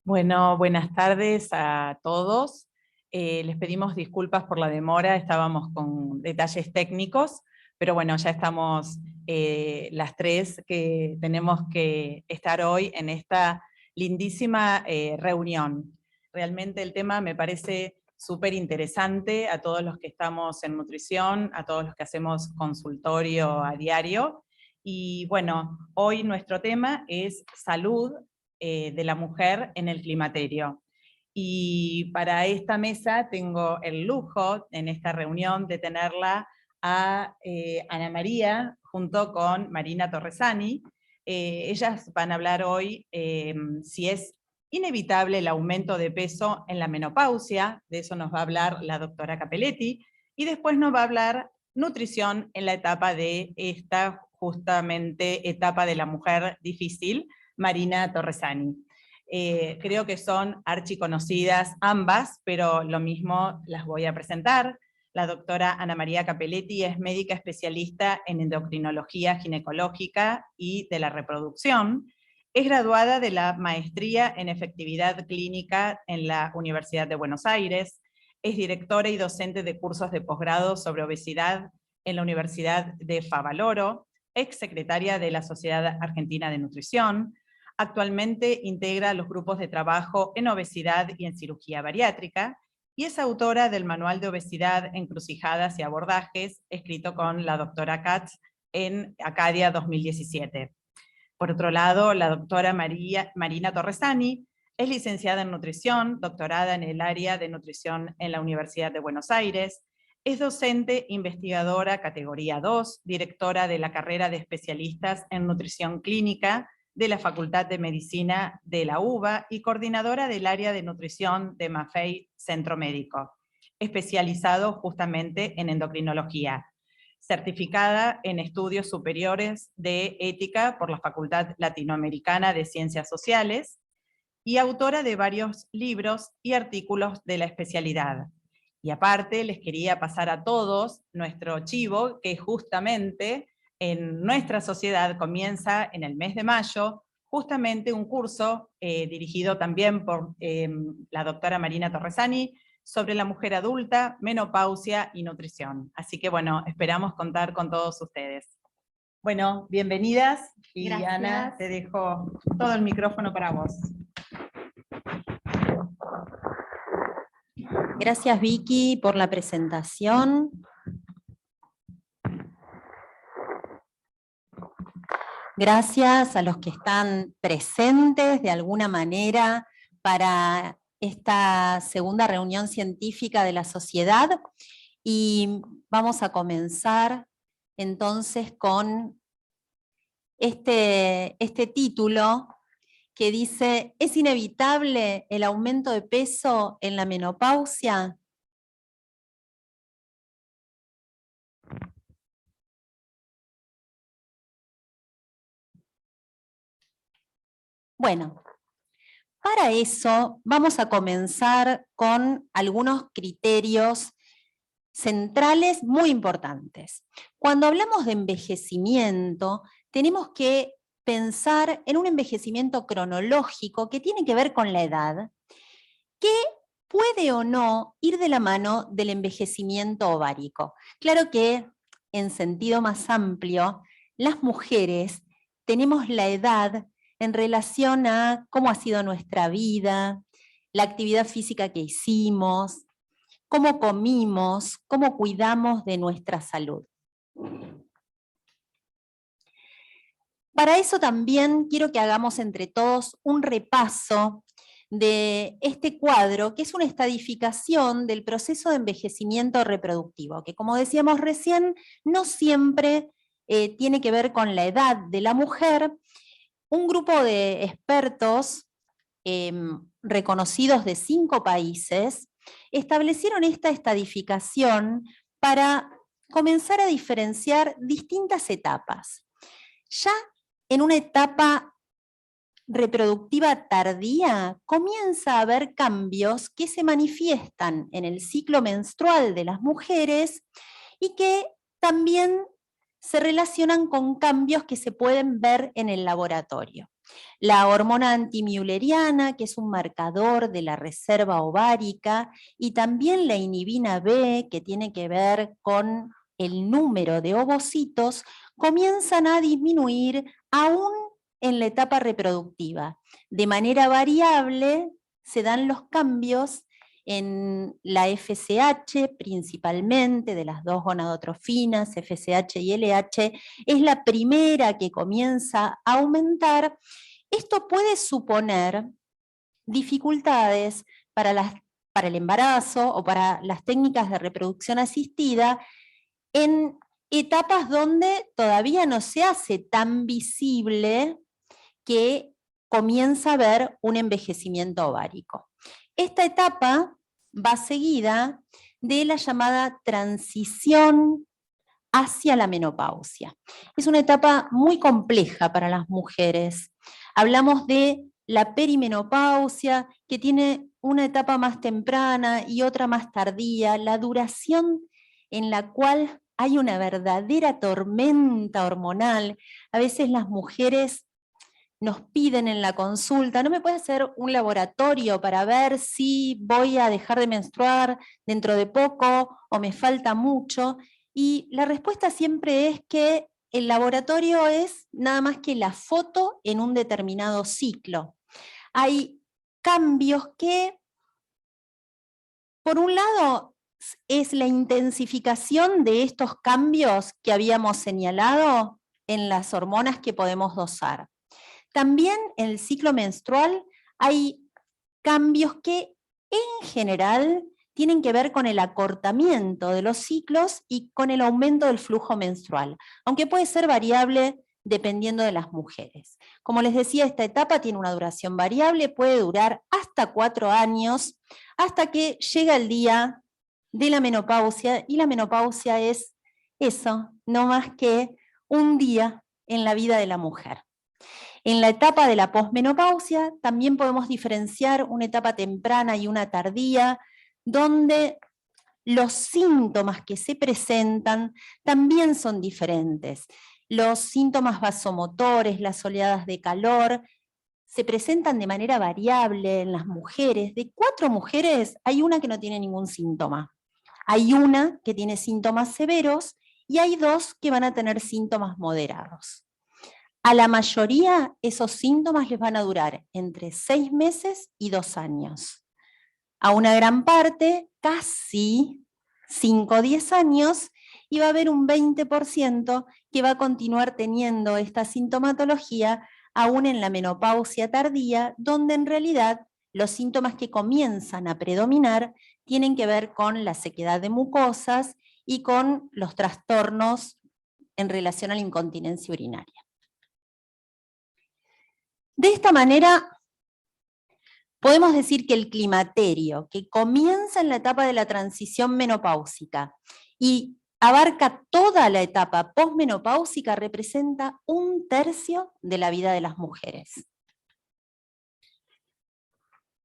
Bueno, buenas tardes a todos. Les pedimos disculpas por la demora, estábamos con detalles técnicos, pero bueno, ya estamos las tres que tenemos que estar hoy en esta lindísima reunión. Realmente el tema me parece súper interesante a todos los que estamos en nutrición, a todos los que hacemos consultorio a diario. Y bueno, hoy nuestro tema es salud de la mujer en el climaterio. Y para esta mesa tengo el lujo, en esta reunión, de tenerla a Ana María, junto con Marina Torresani. Ellas van a hablar hoy si es inevitable el aumento de peso en la menopausia, de eso nos va a hablar la doctora Capelletti, y después nos va a hablar nutrición en la etapa de esta, justamente, etapa de la mujer difícil, Marina Torresani. Creo que son archiconocidas ambas, pero lo mismo las voy a presentar. La doctora Ana María Capelletti es médica especialista en endocrinología ginecológica y de la reproducción. Es graduada de la maestría en efectividad clínica en la Universidad de Buenos Aires. Es directora y docente de cursos de posgrado sobre obesidad en la Universidad de Favaloro. Ex secretaria de la Sociedad Argentina de Nutrición. Actualmente integra los grupos de trabajo en obesidad y en cirugía bariátrica, y es autora del Manual de Obesidad, Encrucijadas y Abordajes, escrito con la doctora Katz en Acadia 2017. Por otro lado, la doctora Marina Torresani es licenciada en nutrición, doctorada en el área de nutrición en la Universidad de Buenos Aires, es docente investigadora categoría 2, directora de la carrera de especialistas en nutrición clínica de la Facultad de Medicina de la UBA y coordinadora del área de nutrición de Maffei Centro Médico, especializado justamente en endocrinología. Certificada en estudios superiores de ética por la Facultad Latinoamericana de Ciencias Sociales y autora de varios libros y artículos de la especialidad. Y aparte les quería pasar a todos nuestro chivo, que justamente en nuestra sociedad comienza en el mes de mayo, justamente un curso dirigido también por la doctora Marina Torresani, sobre la mujer adulta, menopausia y nutrición. Así que bueno, esperamos contar con todos ustedes. Bueno, bienvenidas, y gracias. Ana, te dejo todo el micrófono para vos. Gracias, Vicky, por la presentación. Gracias a los que están presentes de alguna manera para esta segunda reunión científica de la sociedad. Y vamos a comenzar entonces con este título que dice: ¿es inevitable el aumento de peso en la menopausia? Bueno, para eso vamos a comenzar con algunos criterios centrales muy importantes. Cuando hablamos de envejecimiento, tenemos que pensar en un envejecimiento cronológico que tiene que ver con la edad, que puede o no ir de la mano del envejecimiento ovárico. Claro que, en sentido más amplio, las mujeres tenemos la edad en relación a cómo ha sido nuestra vida, la actividad física que hicimos, cómo comimos, cómo cuidamos de nuestra salud. Para eso también quiero que hagamos entre todos un repaso de este cuadro, que es una estadificación del proceso de envejecimiento reproductivo, que, como decíamos recién, no siempre tiene que ver con la edad de la mujer. Un grupo de expertos reconocidos de 5 países establecieron esta estadificación para comenzar a diferenciar distintas etapas. Ya en una etapa reproductiva tardía comienza a haber cambios que se manifiestan en el ciclo menstrual de las mujeres y que también se relacionan con cambios que se pueden ver en el laboratorio. La hormona antimülleriana, que es un marcador de la reserva ovárica, y también la inhibina B, que tiene que ver con el número de ovocitos, comienzan a disminuir aún en la etapa reproductiva. De manera variable se dan los cambios en la FSH, principalmente de las dos gonadotrofinas, FSH y LH, es la primera que comienza a aumentar. Esto puede suponer dificultades para el embarazo o para las técnicas de reproducción asistida en etapas donde todavía no se hace tan visible que comienza a haber un envejecimiento ovárico. Esta etapa va seguida de la llamada transición hacia la menopausia. Es una etapa muy compleja para las mujeres. Hablamos de la perimenopausia, que tiene una etapa más temprana y otra más tardía, la duración en la cual hay una verdadera tormenta hormonal. A veces las mujeres nos piden en la consulta, ¿no me puede hacer un laboratorio para ver si voy a dejar de menstruar dentro de poco o me falta mucho? Y la respuesta siempre es que el laboratorio es nada más que la foto en un determinado ciclo. Hay cambios que, por un lado, es la intensificación de estos cambios que habíamos señalado en las hormonas que podemos dosar. También en el ciclo menstrual hay cambios que en general tienen que ver con el acortamiento de los ciclos y con el aumento del flujo menstrual, aunque puede ser variable dependiendo de las mujeres. Como les decía, esta etapa tiene una duración variable, puede durar hasta 4 años, hasta que llega el día de la menopausia, y la menopausia es eso, no más que un día en la vida de la mujer. En la etapa de la posmenopausia también podemos diferenciar una etapa temprana y una tardía, donde los síntomas que se presentan también son diferentes. Los síntomas vasomotores, las oleadas de calor, se presentan de manera variable en las mujeres. De 4 mujeres, hay una que no tiene ningún síntoma. Hay una que tiene síntomas severos y hay 2 que van a tener síntomas moderados. A la mayoría esos síntomas les van a durar entre 6 meses y 2 años. A una gran parte, casi 5 o 10 años, y va a haber un 20% que va a continuar teniendo esta sintomatología aún en la menopausia tardía, donde en realidad los síntomas que comienzan a predominar tienen que ver con la sequedad de mucosas y con los trastornos en relación a la incontinencia urinaria. De esta manera, podemos decir que el climaterio, que comienza en la etapa de la transición menopáusica y abarca toda la etapa posmenopáusica, representa 1/3 de la vida de las mujeres.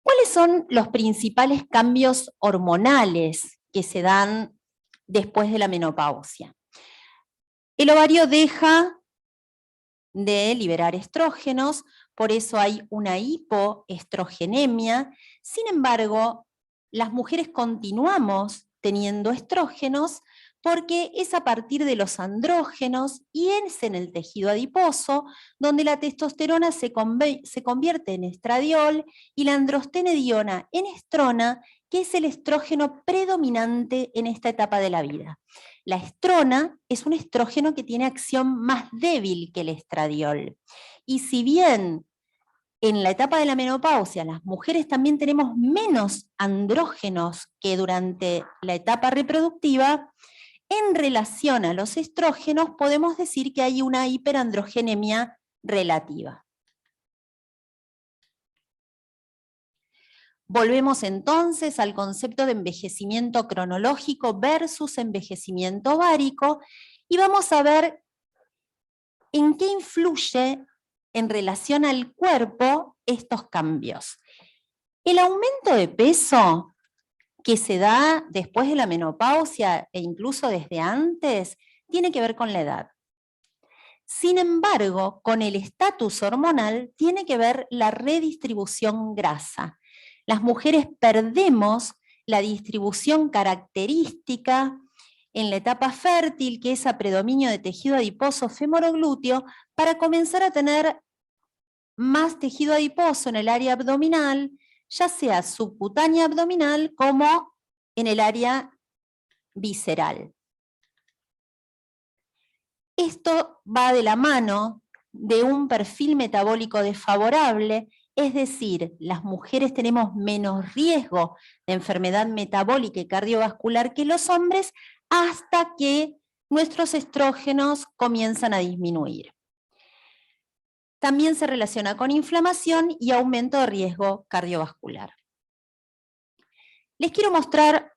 ¿Cuáles son los principales cambios hormonales que se dan después de la menopausia? El ovario deja de liberar estrógenos, por eso hay una hipoestrogenemia. Sin embargo, las mujeres continuamos teniendo estrógenos porque es a partir de los andrógenos y es en el tejido adiposo donde la testosterona se convierte en estradiol y la androstenediona en estrona, que es el estrógeno predominante en esta etapa de la vida. La estrona es un estrógeno que tiene acción más débil que el estradiol. Y si bien en la etapa de la menopausia las mujeres también tenemos menos andrógenos que durante la etapa reproductiva, en relación a los estrógenos podemos decir que hay una hiperandrogenemia relativa. Volvemos entonces al concepto de envejecimiento cronológico versus envejecimiento ovárico y vamos a ver en qué influye en relación al cuerpo estos cambios. El aumento de peso que se da después de la menopausia e incluso desde antes tiene que ver con la edad. Sin embargo, con el estatus hormonal tiene que ver la redistribución grasa. Las mujeres perdemos la distribución característica en la etapa fértil, que es a predominio de tejido adiposo femoroglúteo, para comenzar a tener más tejido adiposo en el área abdominal, ya sea subcutánea abdominal como en el área visceral. Esto va de la mano de un perfil metabólico desfavorable, es decir, las mujeres tenemos menos riesgo de enfermedad metabólica y cardiovascular que los hombres hasta que nuestros estrógenos comienzan a disminuir. También se relaciona con inflamación y aumento de riesgo cardiovascular. Les quiero mostrar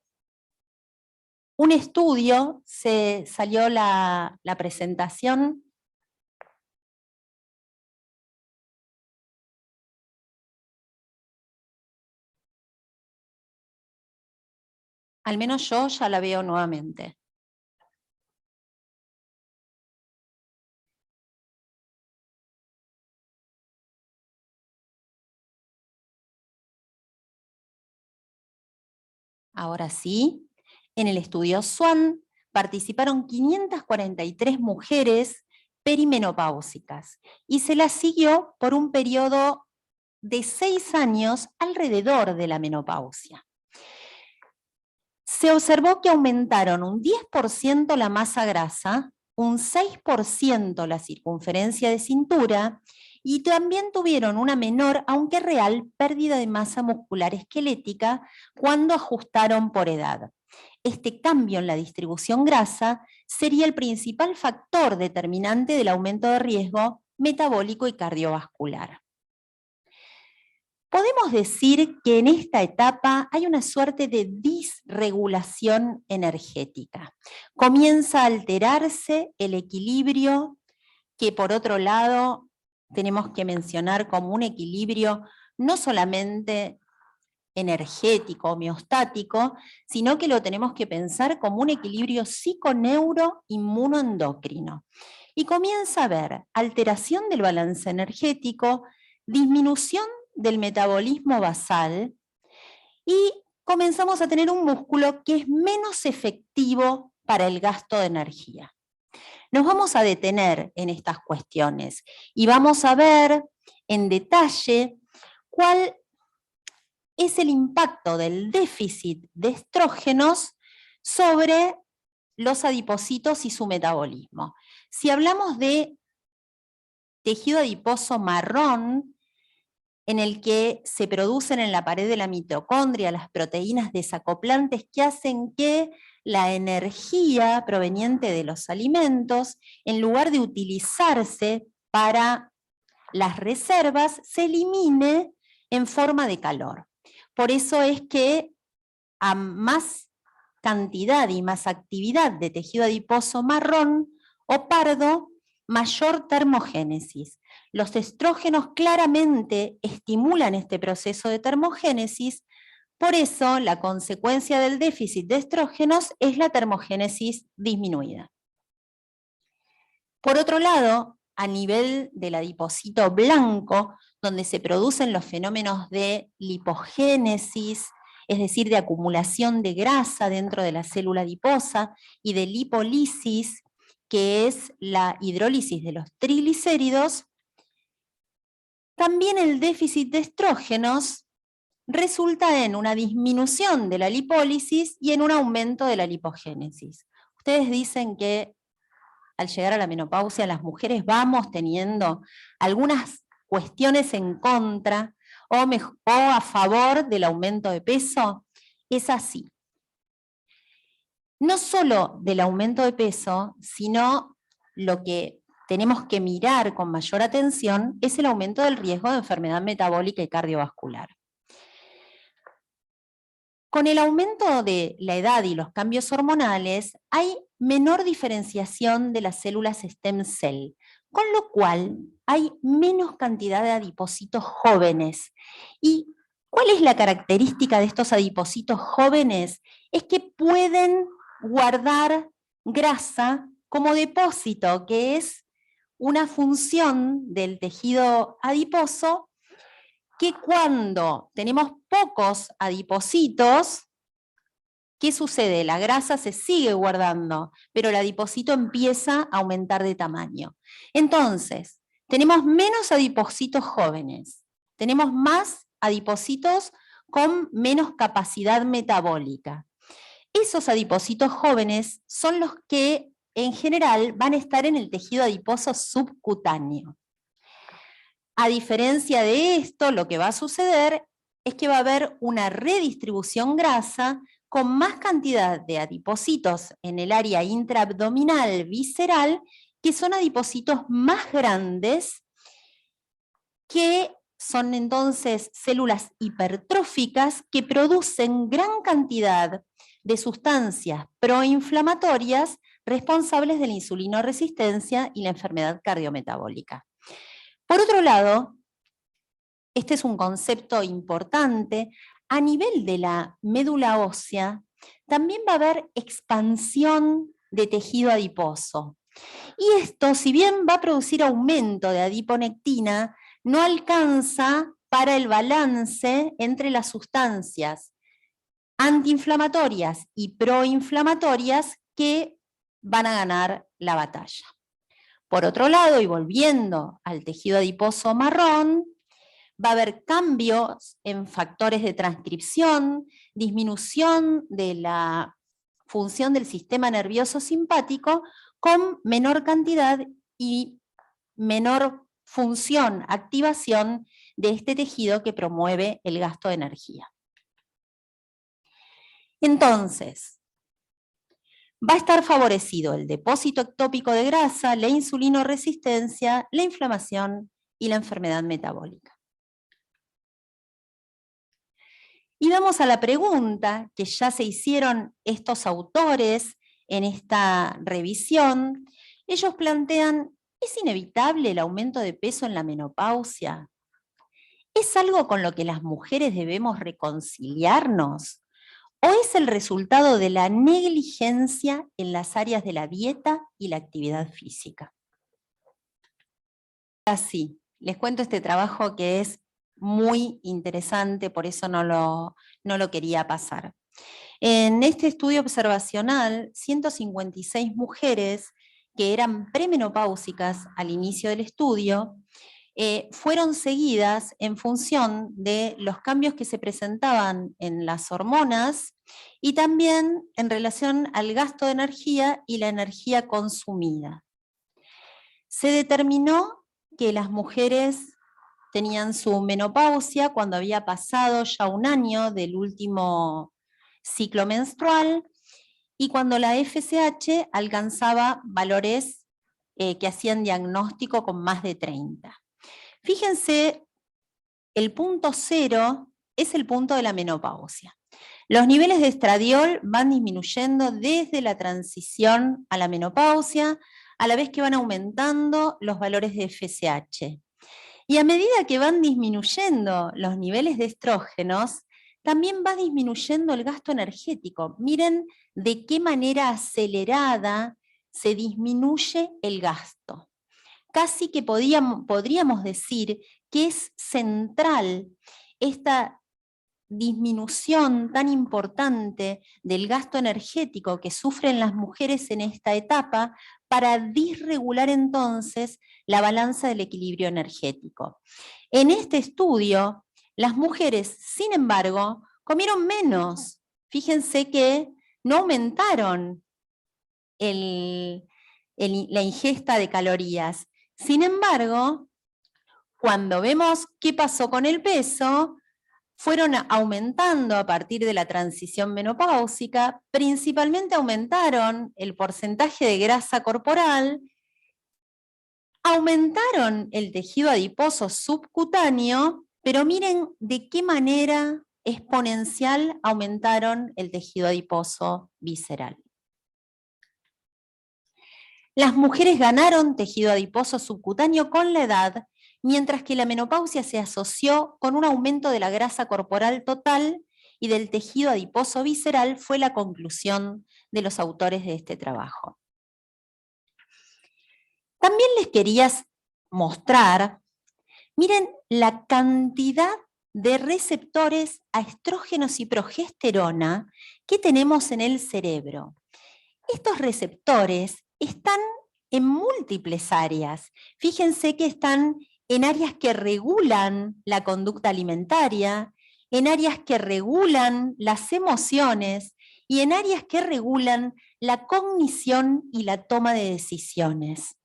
un estudio, salió la presentación. Al menos yo ya la veo nuevamente. Ahora sí, en el estudio SWAN participaron 543 mujeres perimenopáusicas y se las siguió por un periodo de 6 años alrededor de la menopausia. Se observó que aumentaron un 10% la masa grasa, un 6% la circunferencia de cintura y también tuvieron una menor, aunque real, pérdida de masa muscular esquelética cuando ajustaron por edad. Este cambio en la distribución grasa sería el principal factor determinante del aumento de riesgo metabólico y cardiovascular. Podemos decir que en esta etapa hay una suerte de disregulación energética. Comienza a alterarse el equilibrio, que por otro lado tenemos que mencionar como un equilibrio no solamente energético, homeostático, sino que lo tenemos que pensar como un equilibrio psiconeuroinmunoendocrino. Y comienza a haber alteración del balance energético, disminución del metabolismo basal, y comenzamos a tener un músculo que es menos efectivo para el gasto de energía. Nos vamos a detener en estas cuestiones y vamos a ver en detalle cuál es el impacto del déficit de estrógenos sobre los adipocitos y su metabolismo. Si hablamos de tejido adiposo marrón, en el que se producen en la pared de la mitocondria las proteínas desacoplantes que hacen que la energía proveniente de los alimentos, en lugar de utilizarse para las reservas, se elimine en forma de calor. Por eso es que a más cantidad y más actividad de tejido adiposo marrón o pardo, mayor termogénesis. Los estrógenos claramente estimulan este proceso de termogénesis, por eso la consecuencia del déficit de estrógenos es la termogénesis disminuida. Por otro lado, a nivel del adipocito blanco, donde se producen los fenómenos de lipogénesis, es decir, de acumulación de grasa dentro de la célula adiposa, y de lipólisis, que es la hidrólisis de los triglicéridos, también el déficit de estrógenos resulta en una disminución de la lipólisis y en un aumento de la lipogénesis. Ustedes dicen que al llegar a la menopausia las mujeres vamos teniendo algunas cuestiones en contra o a favor del aumento de peso. Es así. No solo del aumento de peso, sino lo que tenemos que mirar con mayor atención es el aumento del riesgo de enfermedad metabólica y cardiovascular. Con el aumento de la edad y los cambios hormonales, hay menor diferenciación de las células stem cell, con lo cual hay menos cantidad de adipocitos jóvenes. ¿Y cuál es la característica de estos adipocitos jóvenes? Es que pueden guardar grasa como depósito, que es una función del tejido adiposo que cuando tenemos pocos adipocitos, ¿qué sucede? La grasa se sigue guardando, pero el adipocito empieza a aumentar de tamaño. Entonces, tenemos menos adipocitos jóvenes, tenemos más adipocitos con menos capacidad metabólica. Esos adipocitos jóvenes son los que en general van a estar en el tejido adiposo subcutáneo. A diferencia de esto, lo que va a suceder es que va a haber una redistribución grasa con más cantidad de adipocitos en el área intraabdominal visceral, que son adipocitos más grandes, que son entonces células hipertróficas que producen gran cantidad de sustancias proinflamatorias responsables de la insulinoresistencia y la enfermedad cardiometabólica. Por otro lado, este es un concepto importante, a nivel de la médula ósea, también va a haber expansión de tejido adiposo. Y esto, si bien va a producir aumento de adiponectina, no alcanza para el balance entre las sustancias antiinflamatorias y proinflamatorias que van a ganar la batalla. Por otro lado, y volviendo al tejido adiposo marrón, va a haber cambios en factores de transcripción, disminución de la función del sistema nervioso simpático con menor cantidad y menor función, activación de este tejido que promueve el gasto de energía. Entonces, va a estar favorecido el depósito ectópico de grasa, la insulinoresistencia, la inflamación y la enfermedad metabólica. Y vamos a la pregunta que ya se hicieron estos autores en esta revisión. Ellos plantean, ¿es inevitable el aumento de peso en la menopausia? ¿Es algo con lo que las mujeres debemos reconciliarnos? ¿O es el resultado de la negligencia en las áreas de la dieta y la actividad física? Así, les cuento este trabajo que es muy interesante, por eso no lo quería pasar. En este estudio observacional, 156 mujeres que eran premenopáusicas al inicio del estudio, fueron seguidas en función de los cambios que se presentaban en las hormonas y también en relación al gasto de energía y la energía consumida. Se determinó que las mujeres tenían su menopausia cuando había pasado ya un año del último ciclo menstrual y cuando la FSH alcanzaba valores que hacían diagnóstico con más de 30. Fíjense, el punto 0 es el punto de la menopausia. Los niveles de estradiol van disminuyendo desde la transición a la menopausia, a la vez que van aumentando los valores de FSH. Y a medida que van disminuyendo los niveles de estrógenos, también va disminuyendo el gasto energético. Miren de qué manera acelerada se disminuye el gasto. Casi que podríamos decir que es central esta disminución tan importante del gasto energético que sufren las mujeres en esta etapa para disregular entonces la balanza del equilibrio energético. En este estudio, las mujeres, sin embargo, comieron menos. Fíjense que no aumentaron la ingesta de calorías. Sin embargo, cuando vemos qué pasó con el peso, fueron aumentando a partir de la transición menopáusica, principalmente aumentaron el porcentaje de grasa corporal, aumentaron el tejido adiposo subcutáneo, pero miren de qué manera exponencial aumentaron el tejido adiposo visceral. Las mujeres ganaron tejido adiposo subcutáneo con la edad, mientras que la menopausia se asoció con un aumento de la grasa corporal total y del tejido adiposo visceral, fue la conclusión de los autores de este trabajo. También les quería mostrar, miren la cantidad de receptores a estrógenos y progesterona que tenemos en el cerebro. Estos receptores están en múltiples áreas. Fíjense que están en áreas que regulan la conducta alimentaria, en áreas que regulan las emociones y en áreas que regulan la cognición y la toma de decisiones.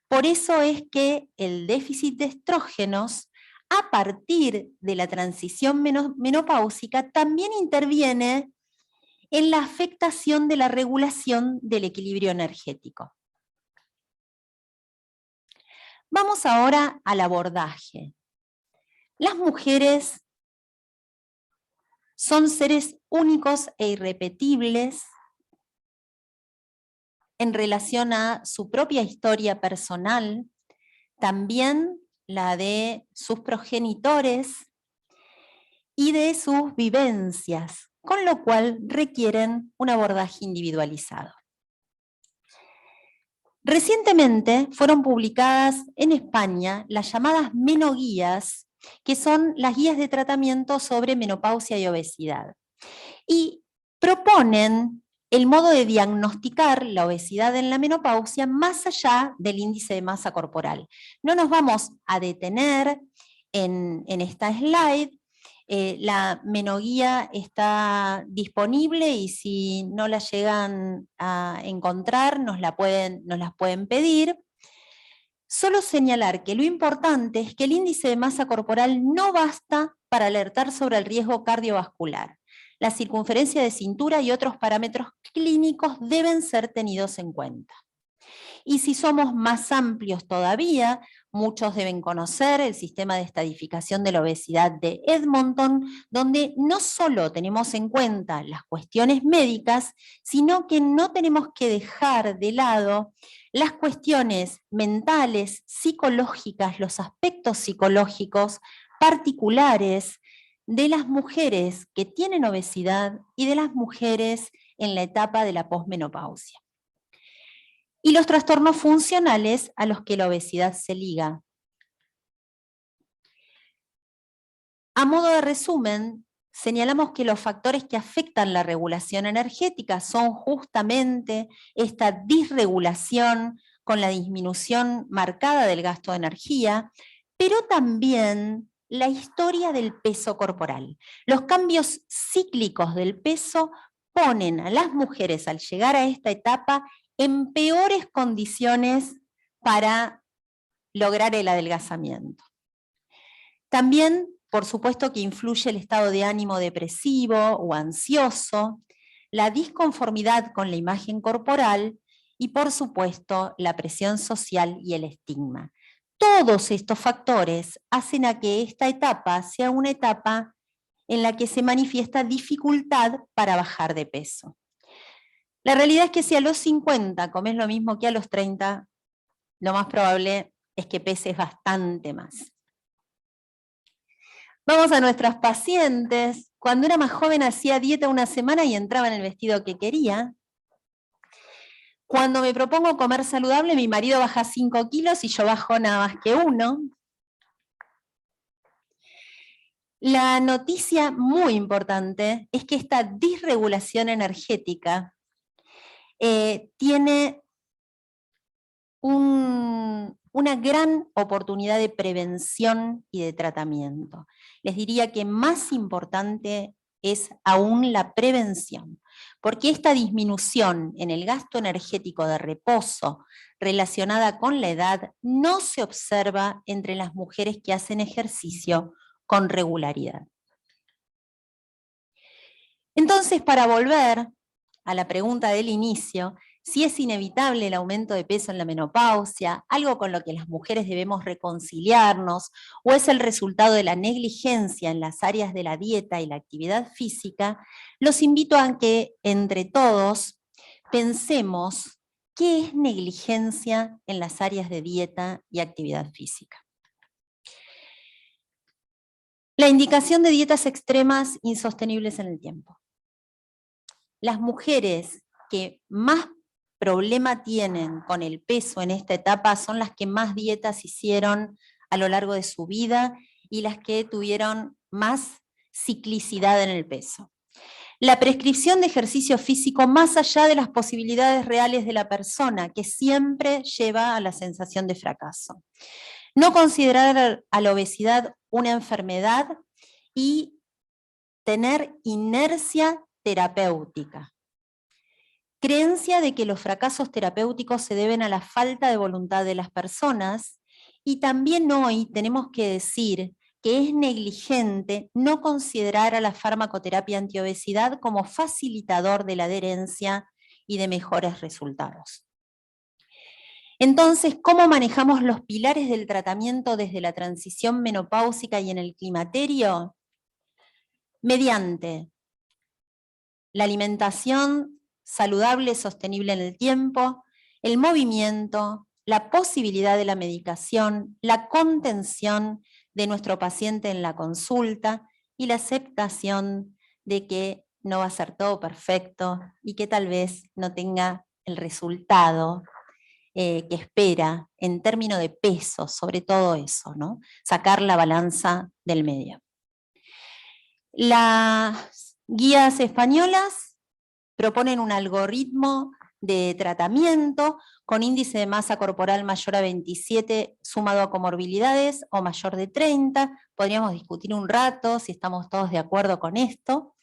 Por eso es que el déficit de estrógenos, a partir de la transición menopáusica, también interviene en la afectación de la regulación del equilibrio energético. Vamos ahora al abordaje. Las mujeres son seres únicos e irrepetibles en relación a su propia historia personal, también la de sus progenitores y de sus vivencias, con lo cual requieren un abordaje individualizado. Recientemente fueron publicadas en España las llamadas menoguías, que son las guías de tratamiento sobre menopausia y obesidad. Y proponen el modo de diagnosticar la obesidad en la menopausia más allá del índice de masa corporal. No nos vamos a detener en esta slide. La menoguía está disponible y si no la llegan a encontrar nos las pueden pedir. Solo señalar que lo importante es que el índice de masa corporal no basta para alertar sobre el riesgo cardiovascular. La circunferencia de cintura y otros parámetros clínicos deben ser tenidos en cuenta. Y si somos más amplios todavía, muchos deben conocer el sistema de estadificación de la obesidad de Edmonton, donde no solo tenemos en cuenta las cuestiones médicas, sino que no tenemos que dejar de lado las cuestiones mentales, psicológicas, los aspectos psicológicos particulares de las mujeres que tienen obesidad y de las mujeres en la etapa de la posmenopausia. Y los trastornos funcionales a los que la obesidad se liga. A modo de resumen, señalamos que los factores que afectan la regulación energética son justamente esta disregulación con la disminución marcada del gasto de energía, pero también la historia del peso corporal. Los cambios cíclicos del peso ponen a las mujeres al llegar a esta etapa en peores condiciones para lograr el adelgazamiento. También, por supuesto, que influye el estado de ánimo depresivo o ansioso, la disconformidad con la imagen corporal y, por supuesto, la presión social y el estigma. Todos estos factores hacen a que esta etapa sea una etapa en la que se manifiesta dificultad para bajar de peso. La realidad es que si a los 50 comes lo mismo que a los 30, lo más probable es que peses bastante más. Vamos a nuestras pacientes. Cuando era más joven hacía dieta una semana y entraba en el vestido que quería. Cuando me propongo comer saludable, mi marido baja 5 kilos y yo bajo nada más que 1. La noticia muy importante es que esta disregulación energética tiene una gran oportunidad de prevención y de tratamiento. Les diría que más importante es aún la prevención, porque esta disminución en el gasto energético de reposo relacionada con la edad no se observa entre las mujeres que hacen ejercicio con regularidad. Entonces, para volver a la pregunta del inicio, si es inevitable el aumento de peso en la menopausia, algo con lo que las mujeres debemos reconciliarnos, o es el resultado de la negligencia en las áreas de la dieta y la actividad física, los invito a que entre todos pensemos qué es negligencia en las áreas de dieta y actividad física. La indicación de dietas extremas insostenibles en el tiempo. Las mujeres que más problema tienen con el peso en esta etapa son las que más dietas hicieron a lo largo de su vida y las que tuvieron más ciclicidad en el peso. La prescripción de ejercicio físico más allá de las posibilidades reales de la persona, que siempre lleva a la sensación de fracaso. No considerar a la obesidad una enfermedad y tener inercia terapéutica. Creencia de que los fracasos terapéuticos se deben a la falta de voluntad de las personas, y también hoy tenemos que decir que es negligente no considerar a la farmacoterapia antiobesidad como facilitador de la adherencia y de mejores resultados. Entonces, ¿cómo manejamos los pilares del tratamiento desde la transición menopáusica y en el climaterio? Mediante la alimentación saludable, sostenible en el tiempo, el movimiento, la posibilidad de la medicación, la contención de nuestro paciente en la consulta y la aceptación de que no va a ser todo perfecto y que tal vez no tenga el resultado que espera en términos de peso, sobre todo eso, ¿no? Sacar la balanza del medio. Las guías españolas proponen un algoritmo de tratamiento con índice de masa corporal mayor a 27 sumado a comorbilidades o mayor de 30. Podríamos discutir un rato si estamos todos de acuerdo con esto.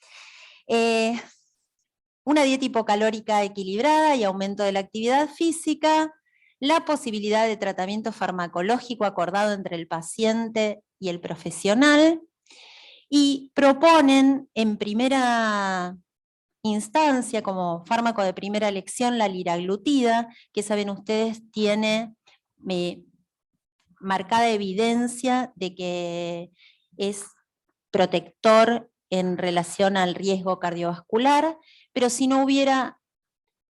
Una dieta hipocalórica equilibrada y aumento de la actividad física, la posibilidad de tratamiento farmacológico acordado entre el paciente y el profesional, y proponen en primera instancia, como fármaco de primera elección, la liraglutida, que saben ustedes tiene marcada evidencia de que es protector en relación al riesgo cardiovascular, pero si no hubiera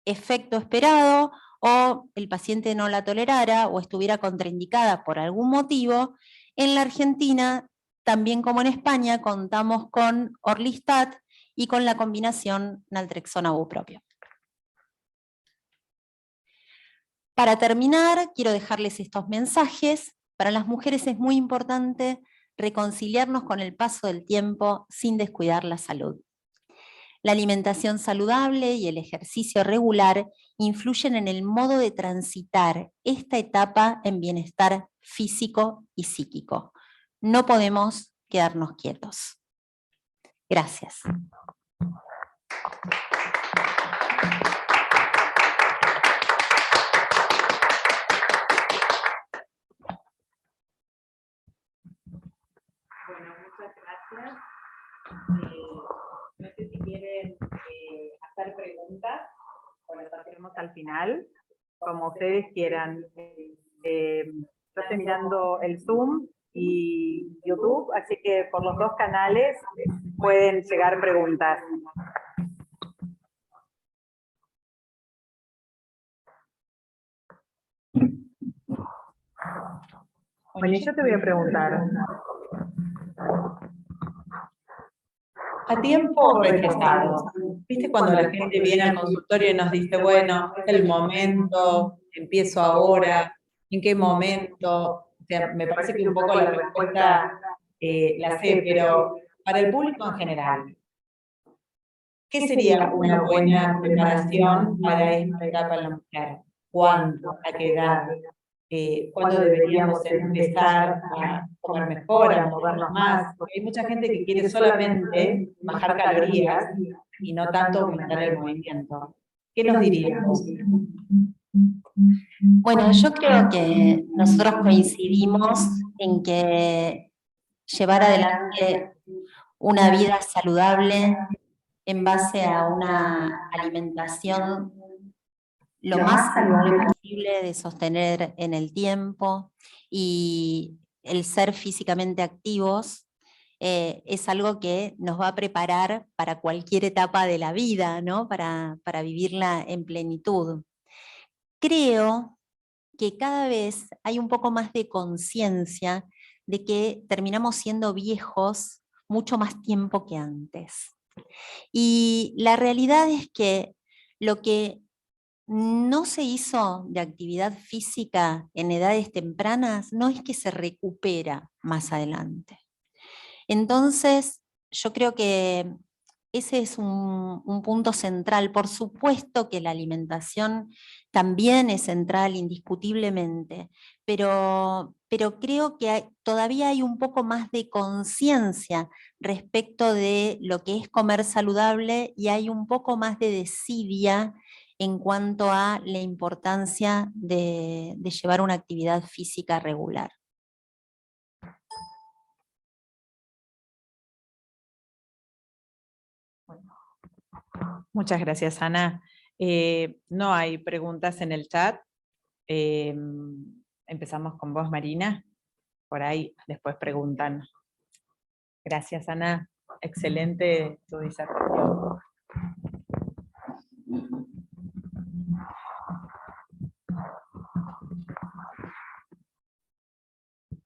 efecto esperado o el paciente no la tolerara o estuviera contraindicada por algún motivo, en la Argentina, también como en España, contamos con Orlistat y con la combinación naltrexona-bupropión. Para terminar, quiero dejarles estos mensajes. Para las mujeres es muy importante reconciliarnos con el paso del tiempo sin descuidar la salud. La alimentación saludable y el ejercicio regular influyen en el modo de transitar esta etapa en bienestar físico y psíquico. No podemos quedarnos quietos. Gracias. Bueno, muchas gracias. No sé si quieren hacer preguntas o las hacemos al final, como ustedes quieran. Yo estoy mirando el Zoom y YouTube, así que por los dos canales pueden llegar preguntas. Bueno, y yo te voy a preguntar. A tiempo rechazado. ¿Viste cuando la gente viene al consultorio y nos dice, bueno, es el momento, empiezo ahora, ¿en qué momento? O sea, me parece que un poco la respuesta la sé, pero para el público en general, ¿qué sería una buena preparación para esta etapa en la mujer? ¿Cuándo? ¿A qué edad? ¿Cuándo deberíamos empezar a comer mejor, a movernos más? Porque hay mucha gente que quiere solamente bajar calorías y no tanto aumentar el movimiento. ¿Qué nos diríamos? Bueno, yo creo que nosotros coincidimos en que llevar adelante una vida saludable en base a una alimentación lo más saludable posible de sostener en el tiempo y el ser físicamente activos es algo que nos va a preparar para cualquier etapa de la vida, ¿no? Para vivirla en plenitud. Creo que cada vez hay un poco más de conciencia de que terminamos siendo viejos mucho más tiempo que antes. Y la realidad es que lo que no se hizo de actividad física en edades tempranas, no es que se recupera más adelante. Entonces, yo creo que ese es un punto central. Por supuesto que la alimentación también es central, indiscutiblemente, pero creo que todavía hay un poco más de conciencia respecto de lo que es comer saludable y hay un poco más de desidia en cuanto a la importancia de llevar una actividad física regular. Muchas gracias, Ana. No hay preguntas en el chat. Empezamos con vos, Marina. Por ahí después preguntan. Gracias, Ana. Excelente tu disertación.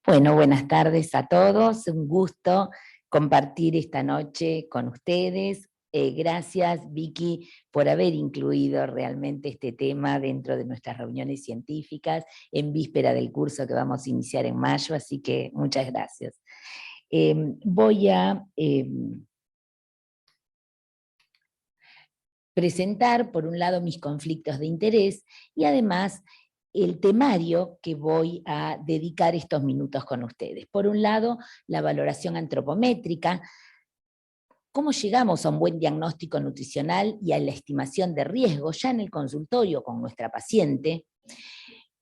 Bueno, buenas tardes a todos. Un gusto compartir esta noche con ustedes. Gracias, Vicky, por haber incluido realmente este tema dentro de nuestras reuniones científicas en víspera del curso que vamos a iniciar en mayo, así que muchas gracias. Voy a presentar, por un lado, mis conflictos de interés y además el temario que voy a dedicar estos minutos con ustedes. Por un lado, la valoración antropométrica, cómo llegamos a un buen diagnóstico nutricional y a la estimación de riesgo ya en el consultorio con nuestra paciente.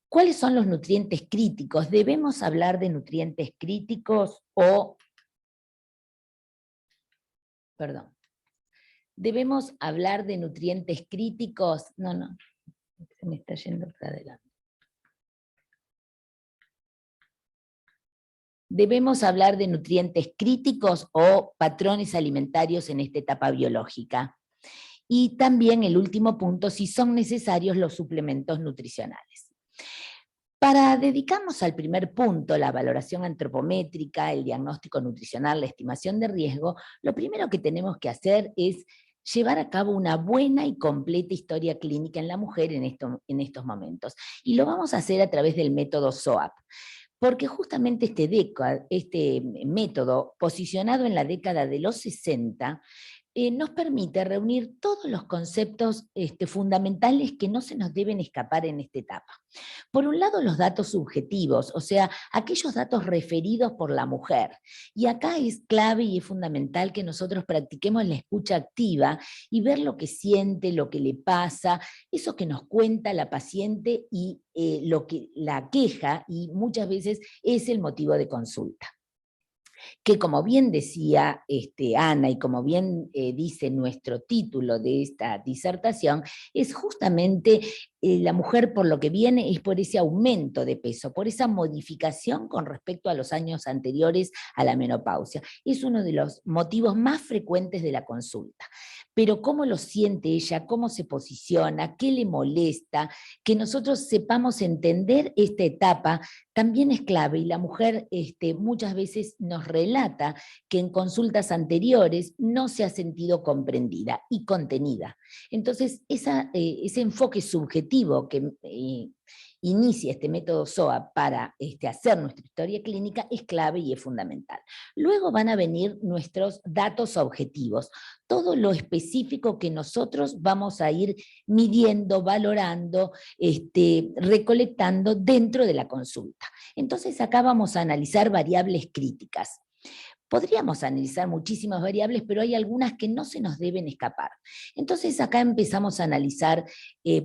¿Cuáles son los nutrientes críticos? ¿Debemos hablar de nutrientes críticos o... Perdón. ¿Debemos hablar de nutrientes críticos? No, se me está yendo para adelante. ¿Debemos hablar de nutrientes críticos o patrones alimentarios en esta etapa biológica? Y también el último punto, si son necesarios los suplementos nutricionales. Para dedicarnos al primer punto, la valoración antropométrica, el diagnóstico nutricional, la estimación de riesgo, lo primero que tenemos que hacer es llevar a cabo una buena y completa historia clínica en la mujer en estos momentos. Y lo vamos a hacer a través del método SOAP. Porque justamente este método, posicionado en la década de los 60, nos permite reunir todos los conceptos fundamentales que no se nos deben escapar en esta etapa. Por un lado, los datos subjetivos, o sea, aquellos datos referidos por la mujer. Y acá es clave y es fundamental que nosotros practiquemos la escucha activa y ver lo que siente, lo que le pasa, eso que nos cuenta la paciente y lo que la aqueja, y muchas veces es el motivo de consulta. Que como bien decía Ana, y como bien dice nuestro título de esta disertación, es justamente la mujer por lo que viene es por ese aumento de peso, por esa modificación con respecto a los años anteriores a la menopausia. Es uno de los motivos más frecuentes de la consulta. Pero cómo lo siente ella, cómo se posiciona, qué le molesta, que nosotros sepamos entender esta etapa también es clave, y la mujer muchas veces nos relata que en consultas anteriores no se ha sentido comprendida y contenida. Entonces, ese enfoque subjetivo que inicia este método SOA para hacer nuestra historia clínica es clave y es fundamental. Luego van a venir nuestros datos objetivos, todo lo específico que nosotros vamos a ir midiendo, valorando, recolectando dentro de la consulta. Entonces acá vamos a analizar variables críticas. Podríamos analizar muchísimas variables, pero hay algunas que no se nos deben escapar. Entonces acá empezamos a analizar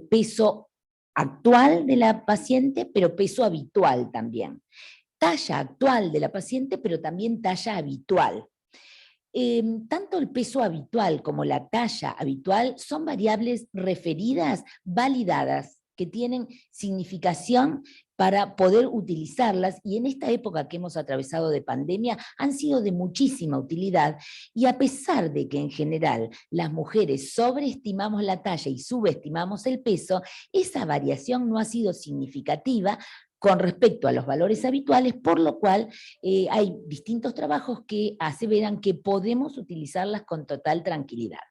peso actual de la paciente, pero peso habitual también. Talla actual de la paciente, pero también talla habitual. Tanto el peso habitual como la talla habitual son variables referidas, validadas, que tienen significación para poder utilizarlas, y en esta época que hemos atravesado de pandemia han sido de muchísima utilidad, y a pesar de que en general las mujeres sobreestimamos la talla y subestimamos el peso, esa variación no ha sido significativa con respecto a los valores habituales, por lo cual hay distintos trabajos que aseveran que podemos utilizarlas con total tranquilidad.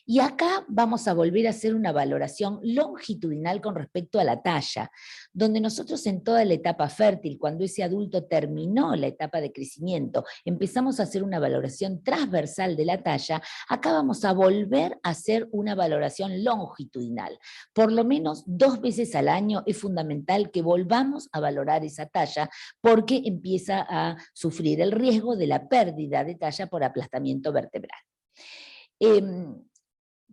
Y acá vamos a volver a hacer una valoración longitudinal con respecto a la talla, donde nosotros en toda la etapa fértil, cuando ese adulto terminó la etapa de crecimiento, empezamos a hacer una valoración transversal de la talla. Acá vamos a volver a hacer una valoración longitudinal. Por lo menos 2 veces al año es fundamental que volvamos a valorar esa talla, porque empieza a sufrir el riesgo de la pérdida de talla por aplastamiento vertebral.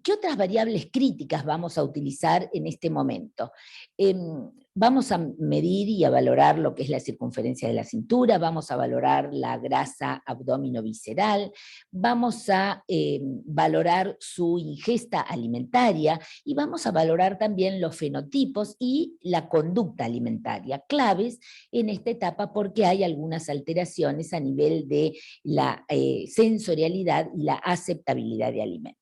¿Qué otras variables críticas vamos a utilizar en este momento? Vamos a medir y a valorar lo que es la circunferencia de la cintura, vamos a valorar la grasa abdominovisceral, vamos a valorar su ingesta alimentaria y vamos a valorar también los fenotipos y la conducta alimentaria, claves en esta etapa porque hay algunas alteraciones a nivel de la sensorialidad y la aceptabilidad de alimentos.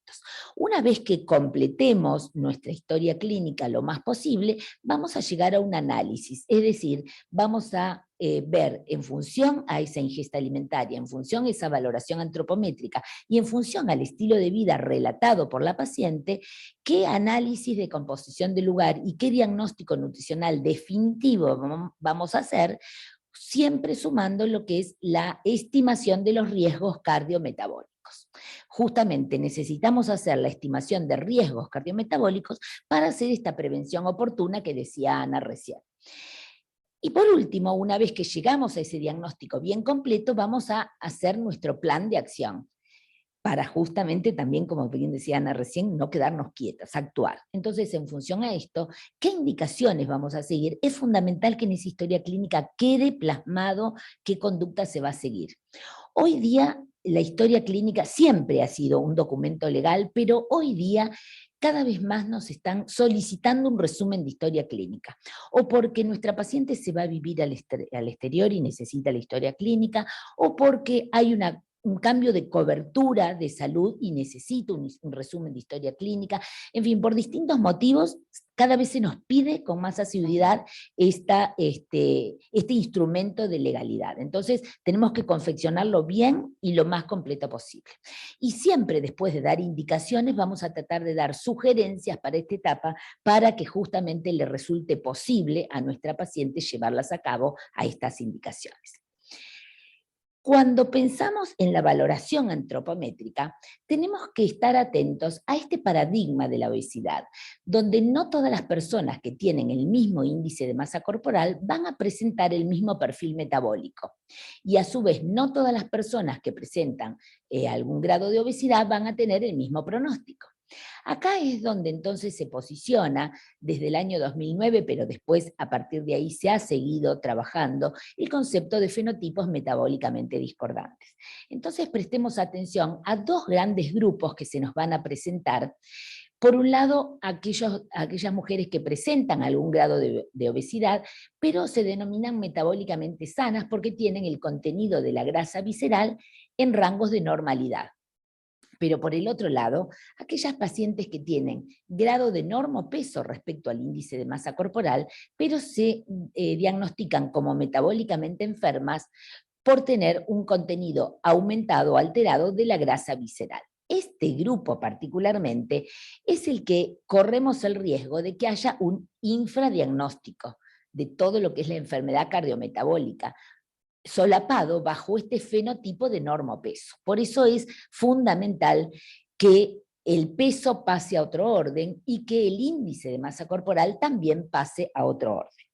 Una vez que completemos nuestra historia clínica lo más posible, vamos a llegar a un análisis, es decir, vamos a ver en función a esa ingesta alimentaria, en función a esa valoración antropométrica y en función al estilo de vida relatado por la paciente, qué análisis de composición del lugar y qué diagnóstico nutricional definitivo vamos a hacer, siempre sumando lo que es la estimación de los riesgos cardiometabólicos. Justamente necesitamos hacer la estimación de riesgos cardiometabólicos para hacer esta prevención oportuna que decía Ana recién. Y por último, una vez que llegamos a ese diagnóstico bien completo, vamos a hacer nuestro plan de acción para justamente también, como bien decía Ana recién, no quedarnos quietas, actuar. Entonces, en función a esto, ¿qué indicaciones vamos a seguir? Es fundamental que en esa historia clínica quede plasmado qué conducta se va a seguir. Hoy día, la historia clínica siempre ha sido un documento legal, pero hoy día cada vez más nos están solicitando un resumen de historia clínica, o porque nuestra paciente se va a vivir al exterior y necesita la historia clínica, o porque hay un cambio de cobertura de salud y necesito un resumen de historia clínica. En fin, por distintos motivos, cada vez se nos pide con más asiduidad este instrumento de legalidad. Entonces, tenemos que confeccionarlo bien y lo más completo posible. Y siempre después de dar indicaciones, vamos a tratar de dar sugerencias para esta etapa para que justamente le resulte posible a nuestra paciente llevarlas a cabo a estas indicaciones. Cuando pensamos en la valoración antropométrica, tenemos que estar atentos a este paradigma de la obesidad, donde no todas las personas que tienen el mismo índice de masa corporal van a presentar el mismo perfil metabólico. Y a su vez, no todas las personas que presentan algún grado de obesidad van a tener el mismo pronóstico. Acá es donde entonces se posiciona desde el año 2009, pero después a partir de ahí se ha seguido trabajando el concepto de fenotipos metabólicamente discordantes. Entonces prestemos atención a dos grandes grupos que se nos van a presentar. Por un lado, aquellas mujeres que presentan algún grado de obesidad, pero se denominan metabólicamente sanas porque tienen el contenido de la grasa visceral en rangos de normalidad. Pero por el otro lado, aquellas pacientes que tienen grado de normopeso respecto al índice de masa corporal, pero se diagnostican como metabólicamente enfermas por tener un contenido aumentado o alterado de la grasa visceral. Este grupo particularmente es el que corremos el riesgo de que haya un infradiagnóstico de todo lo que es la enfermedad cardiometabólica, solapado bajo este fenotipo de normopeso. Por eso es fundamental que el peso pase a otro orden y que el índice de masa corporal también pase a otro orden.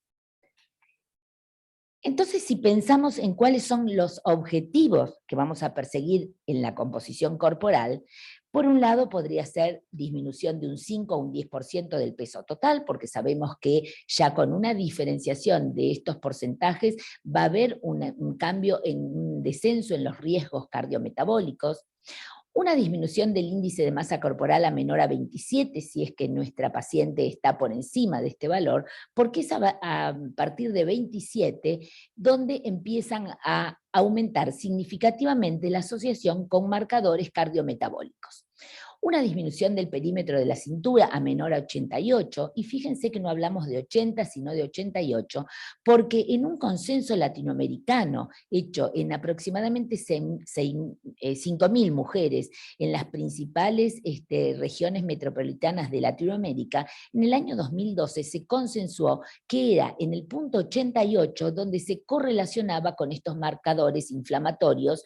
Entonces, si pensamos en cuáles son los objetivos que vamos a perseguir en la composición corporal, por un lado podría ser disminución de un 5 o un 10% del peso total, porque sabemos que ya con una diferenciación de estos porcentajes va a haber un cambio un descenso en los riesgos cardiometabólicos. Una disminución del índice de masa corporal a menor a 27, si es que nuestra paciente está por encima de este valor, porque es a partir de 27 donde empiezan a aumentar significativamente la asociación con marcadores cardiometabólicos. Una disminución del perímetro de la cintura a menor a 88, y fíjense que no hablamos de 80, sino de 88, porque en un consenso latinoamericano hecho en aproximadamente 5.000 mujeres en las principales regiones metropolitanas de Latinoamérica, en el año 2012 se consensuó que era en el punto 88 donde se correlacionaba con estos marcadores inflamatorios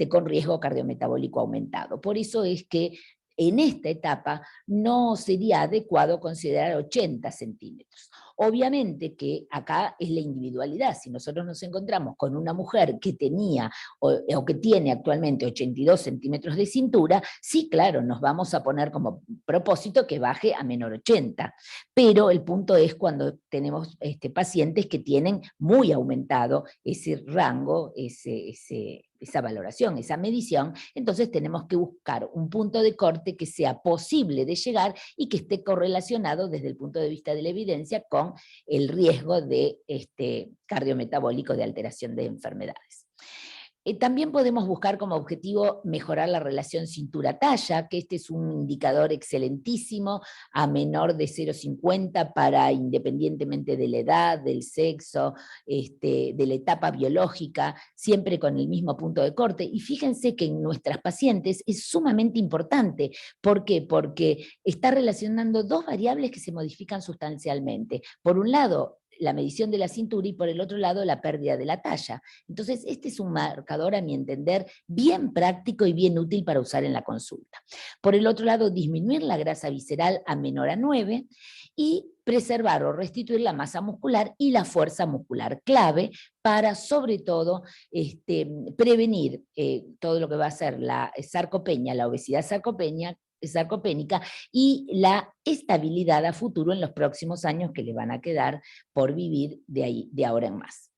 con riesgo cardiometabólico aumentado. Por eso es que en esta etapa no sería adecuado considerar 80 centímetros. Obviamente que acá es la individualidad. Si nosotros nos encontramos con una mujer que tenía o que tiene actualmente 82 centímetros de cintura, sí, claro, nos vamos a poner como propósito que baje a menor 80. Pero el punto es cuando tenemos pacientes que tienen muy aumentado ese rango, esa valoración, esa medición, entonces tenemos que buscar un punto de corte que sea posible de llegar y que esté correlacionado desde el punto de vista de la evidencia con el riesgo de cardiometabólico, de alteración de enfermedades. También podemos buscar como objetivo mejorar la relación cintura-talla, que este es un indicador excelentísimo a menor de 0,50 para independientemente de la edad, del sexo, de la etapa biológica, siempre con el mismo punto de corte. Y fíjense que en nuestras pacientes es sumamente importante. ¿Por qué? Porque está relacionando dos variables que se modifican sustancialmente. Por un lado, la medición de la cintura y por el otro lado la pérdida de la talla. Entonces este es un marcador, a mi entender, bien práctico y bien útil para usar en la consulta. Por el otro lado, disminuir la grasa visceral a menor a 9 y preservar o restituir la masa muscular y la fuerza muscular, clave para sobre todo prevenir todo lo que va a ser la sarcopenia, la obesidad sarcopénica y la estabilidad a futuro en los próximos años que le van a quedar por vivir de ahora en más.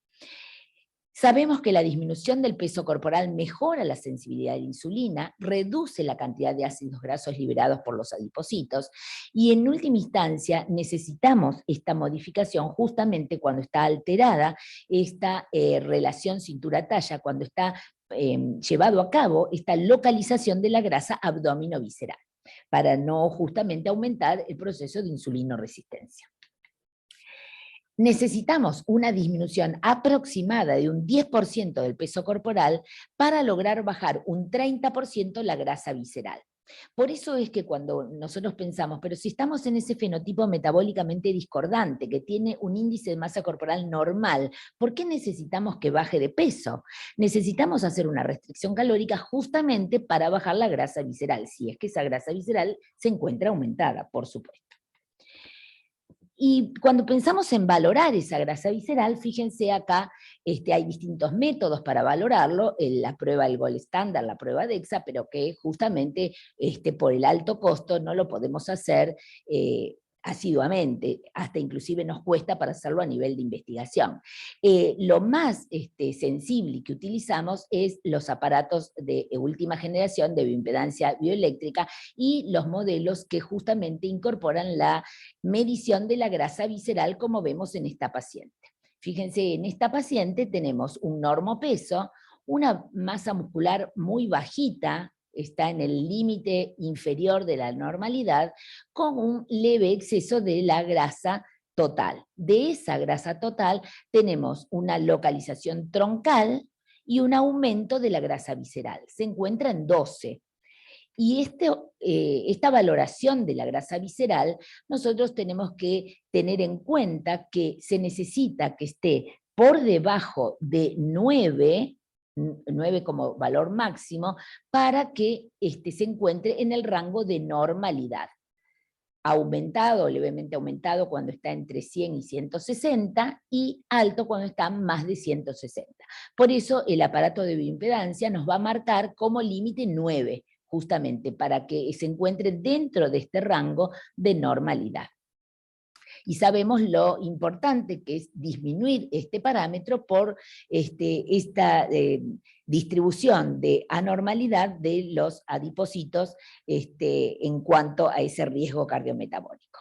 Sabemos que la disminución del peso corporal mejora la sensibilidad a la insulina, reduce la cantidad de ácidos grasos liberados por los adipocitos y en última instancia necesitamos esta modificación justamente cuando está alterada esta relación cintura-talla, cuando está llevado a cabo esta localización de la grasa abdomino-visceral, para no justamente aumentar el proceso de insulinoresistencia. Necesitamos una disminución aproximada de un 10% del peso corporal para lograr bajar un 30% la grasa visceral. Por eso es que cuando nosotros pensamos, pero si estamos en ese fenotipo metabólicamente discordante, que tiene un índice de masa corporal normal, ¿por qué necesitamos que baje de peso? Necesitamos hacer una restricción calórica justamente para bajar la grasa visceral, si es que esa grasa visceral se encuentra aumentada, por supuesto. Y cuando pensamos en valorar esa grasa visceral, fíjense acá, hay distintos métodos para valorarlo, la prueba, el gold estándar, la prueba DEXA, pero que justamente por el alto costo no lo podemos hacer asiduamente, hasta inclusive nos cuesta para hacerlo a nivel de investigación. Lo más sensible que utilizamos es los aparatos de última generación de bioimpedancia bioeléctrica y los modelos que justamente incorporan la medición de la grasa visceral como vemos en esta paciente. Fíjense, en esta paciente tenemos un normopeso, una masa muscular muy bajita, está en el límite inferior de la normalidad, con un leve exceso de la grasa total. De esa grasa total tenemos una localización troncal y un aumento de la grasa visceral. Se encuentra en 12. Y esta valoración de la grasa visceral, nosotros tenemos que tener en cuenta que se necesita que esté por debajo de 9 como valor máximo, para que se encuentre en el rango de normalidad. Aumentado, levemente aumentado cuando está entre 100 y 160, y alto cuando está más de 160. Por eso el aparato de bioimpedancia nos va a marcar como límite 9, justamente para que se encuentre dentro de este rango de normalidad. Y sabemos lo importante que es disminuir este parámetro por esta distribución de anormalidad de los adipocitos en cuanto a ese riesgo cardiometabólico.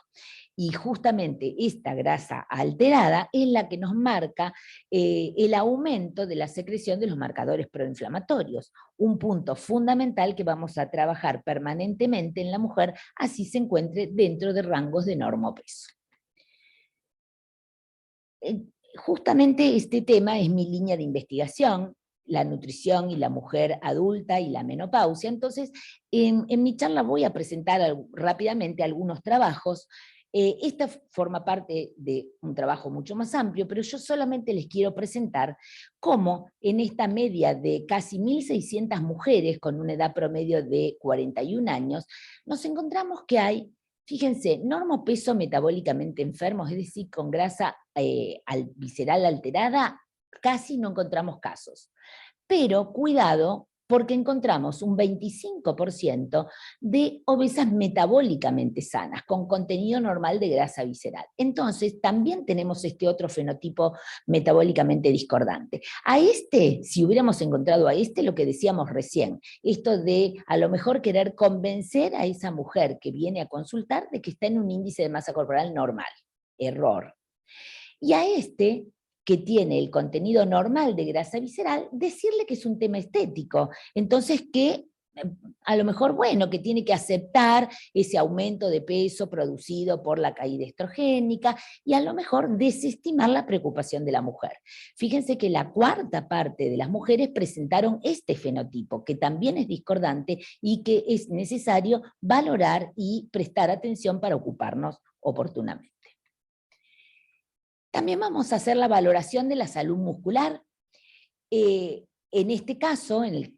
Y justamente esta grasa alterada es la que nos marca el aumento de la secreción de los marcadores proinflamatorios, un punto fundamental que vamos a trabajar permanentemente en la mujer, así se encuentre dentro de rangos de normopeso. Justamente este tema es mi línea de investigación, la nutrición y la mujer adulta y la menopausia. Entonces, en mi charla voy a presentar rápidamente algunos trabajos. Esta forma parte de un trabajo mucho más amplio, pero yo solamente les quiero presentar cómo en esta media de casi 1.600 mujeres con una edad promedio de 41 años, nos encontramos que hay, fíjense, normopeso metabólicamente enfermos, es decir, con grasa visceral alterada, casi no encontramos casos. Pero cuidado, porque encontramos un 25% de obesas metabólicamente sanas, con contenido normal de grasa visceral. Entonces, también tenemos este otro fenotipo metabólicamente discordante. A este, si hubiéramos encontrado a este, lo que decíamos recién, esto de a lo mejor querer convencer a esa mujer que viene a consultar de que está en un índice de masa corporal normal. Error. Y a este, que tiene el contenido normal de grasa visceral, decirle que es un tema estético. Entonces que a lo mejor, bueno, que tiene que aceptar ese aumento de peso producido por la caída estrogénica y a lo mejor desestimar la preocupación de la mujer. Fíjense que la cuarta parte de las mujeres presentaron este fenotipo, que también es discordante y que es necesario valorar y prestar atención para ocuparnos oportunamente. También vamos a hacer la valoración de la salud muscular. En este caso, en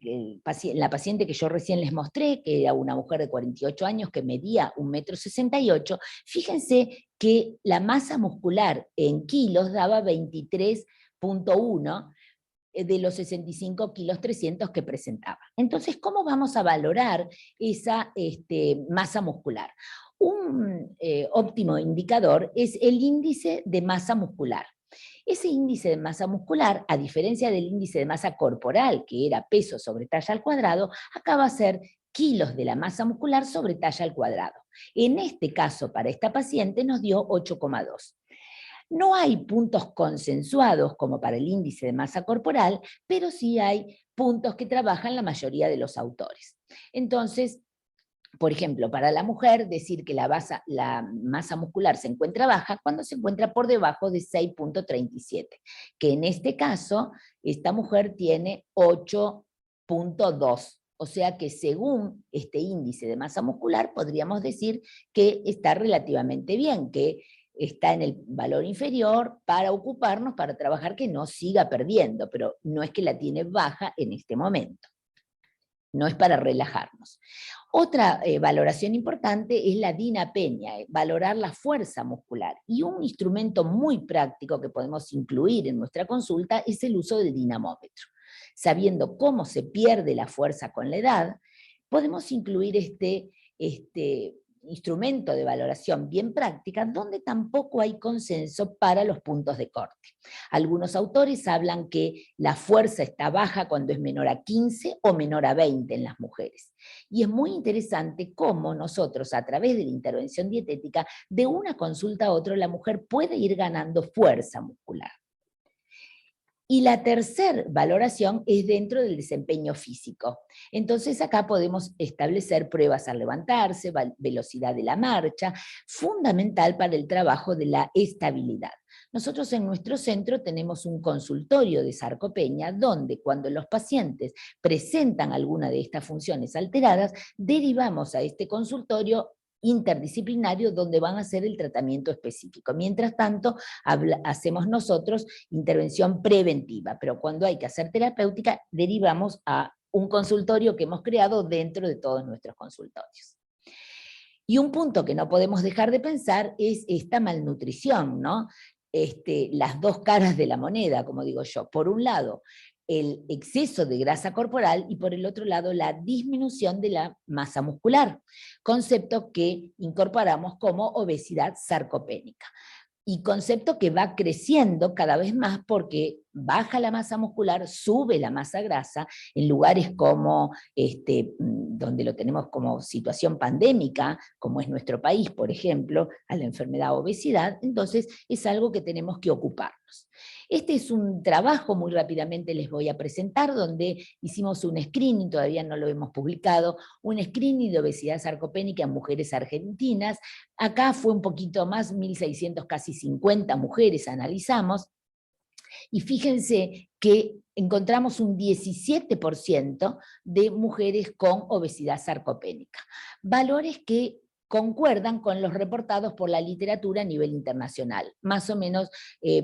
la paciente que yo recién les mostré, que era una mujer de 48 años que medía 1,68 m, fíjense que la masa muscular en kilos daba 23,1 de los 65 kilos 300 que presentaba. Entonces, ¿cómo vamos a valorar esa masa muscular? Un óptimo indicador es el índice de masa muscular. Ese índice de masa muscular, a diferencia del índice de masa corporal, que era peso sobre talla al cuadrado, acá va a ser kilos de la masa muscular sobre talla al cuadrado. En este caso, para esta paciente, nos dio 8,2. No hay puntos consensuados como para el índice de masa corporal, pero sí hay puntos que trabajan la mayoría de los autores. Entonces, por ejemplo, para la mujer, decir que la masa muscular se encuentra baja cuando se encuentra por debajo de 6,37, que en este caso, esta mujer tiene 8,2. O sea que según este índice de masa muscular, podríamos decir que está relativamente bien, que está en el valor inferior para ocuparnos, para trabajar que no siga perdiendo, pero no es que la tiene baja en este momento. No es para relajarnos. Otra valoración importante es la dinapenia, valorar la fuerza muscular. Y un instrumento muy práctico que podemos incluir en nuestra consulta es el uso del dinamómetro. Sabiendo cómo se pierde la fuerza con la edad, podemos incluir este instrumento de valoración bien práctica, donde tampoco hay consenso para los puntos de corte. Algunos autores hablan que la fuerza está baja cuando es menor a 15 o menor a 20 en las mujeres. Y es muy interesante cómo nosotros, a través de la intervención dietética, de una consulta a otra, la mujer puede ir ganando fuerza muscular. Y la tercera valoración es dentro del desempeño físico. Entonces acá podemos establecer pruebas al levantarse, velocidad de la marcha, fundamental para el trabajo de la estabilidad. Nosotros en nuestro centro tenemos un consultorio de sarcopenia donde cuando los pacientes presentan alguna de estas funciones alteradas, derivamos a este consultorio interdisciplinario donde van a hacer el tratamiento específico. Mientras tanto, hacemos nosotros intervención preventiva, pero cuando hay que hacer terapéutica, derivamos a un consultorio que hemos creado dentro de todos nuestros consultorios. Y un punto que no podemos dejar de pensar es esta malnutrición, ¿no? Las dos caras de la moneda, como digo yo. Por un lado, el exceso de grasa corporal y por el otro lado la disminución de la masa muscular, concepto que incorporamos como obesidad sarcopénica. Y concepto que va creciendo cada vez más porque baja la masa muscular, sube la masa grasa en lugares como donde lo tenemos como situación pandémica, como es nuestro país, por ejemplo, a la enfermedad obesidad, entonces es algo que tenemos que ocuparnos. Este es un trabajo, muy rápidamente les voy a presentar, donde hicimos un screening, todavía no lo hemos publicado, un screening de obesidad sarcopénica en mujeres argentinas. Acá fue un poquito más, 1.600, casi 50 mujeres analizamos, y fíjense que encontramos un 17% de mujeres con obesidad sarcopénica. Valores que concuerdan con los reportados por la literatura a nivel internacional. Más o menos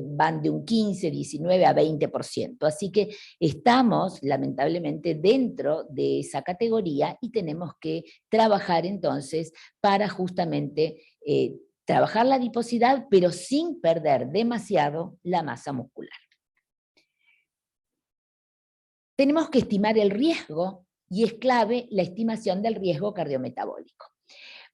van de un 15, 19 a 20%. Así que estamos, lamentablemente, dentro de esa categoría y tenemos que trabajar entonces para justamente trabajar la adiposidad, pero sin perder demasiado la masa muscular. Tenemos que estimar el riesgo y es clave la estimación del riesgo cardiometabólico.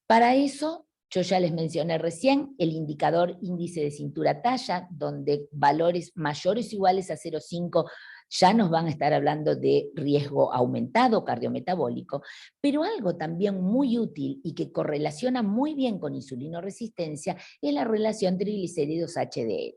Para eso, yo ya les mencioné recién el indicador índice de cintura-talla, donde valores mayores o iguales a 0,5 ya nos van a estar hablando de riesgo aumentado cardiometabólico, pero algo también muy útil y que correlaciona muy bien con insulinoresistencia es la relación triglicéridos-HDL.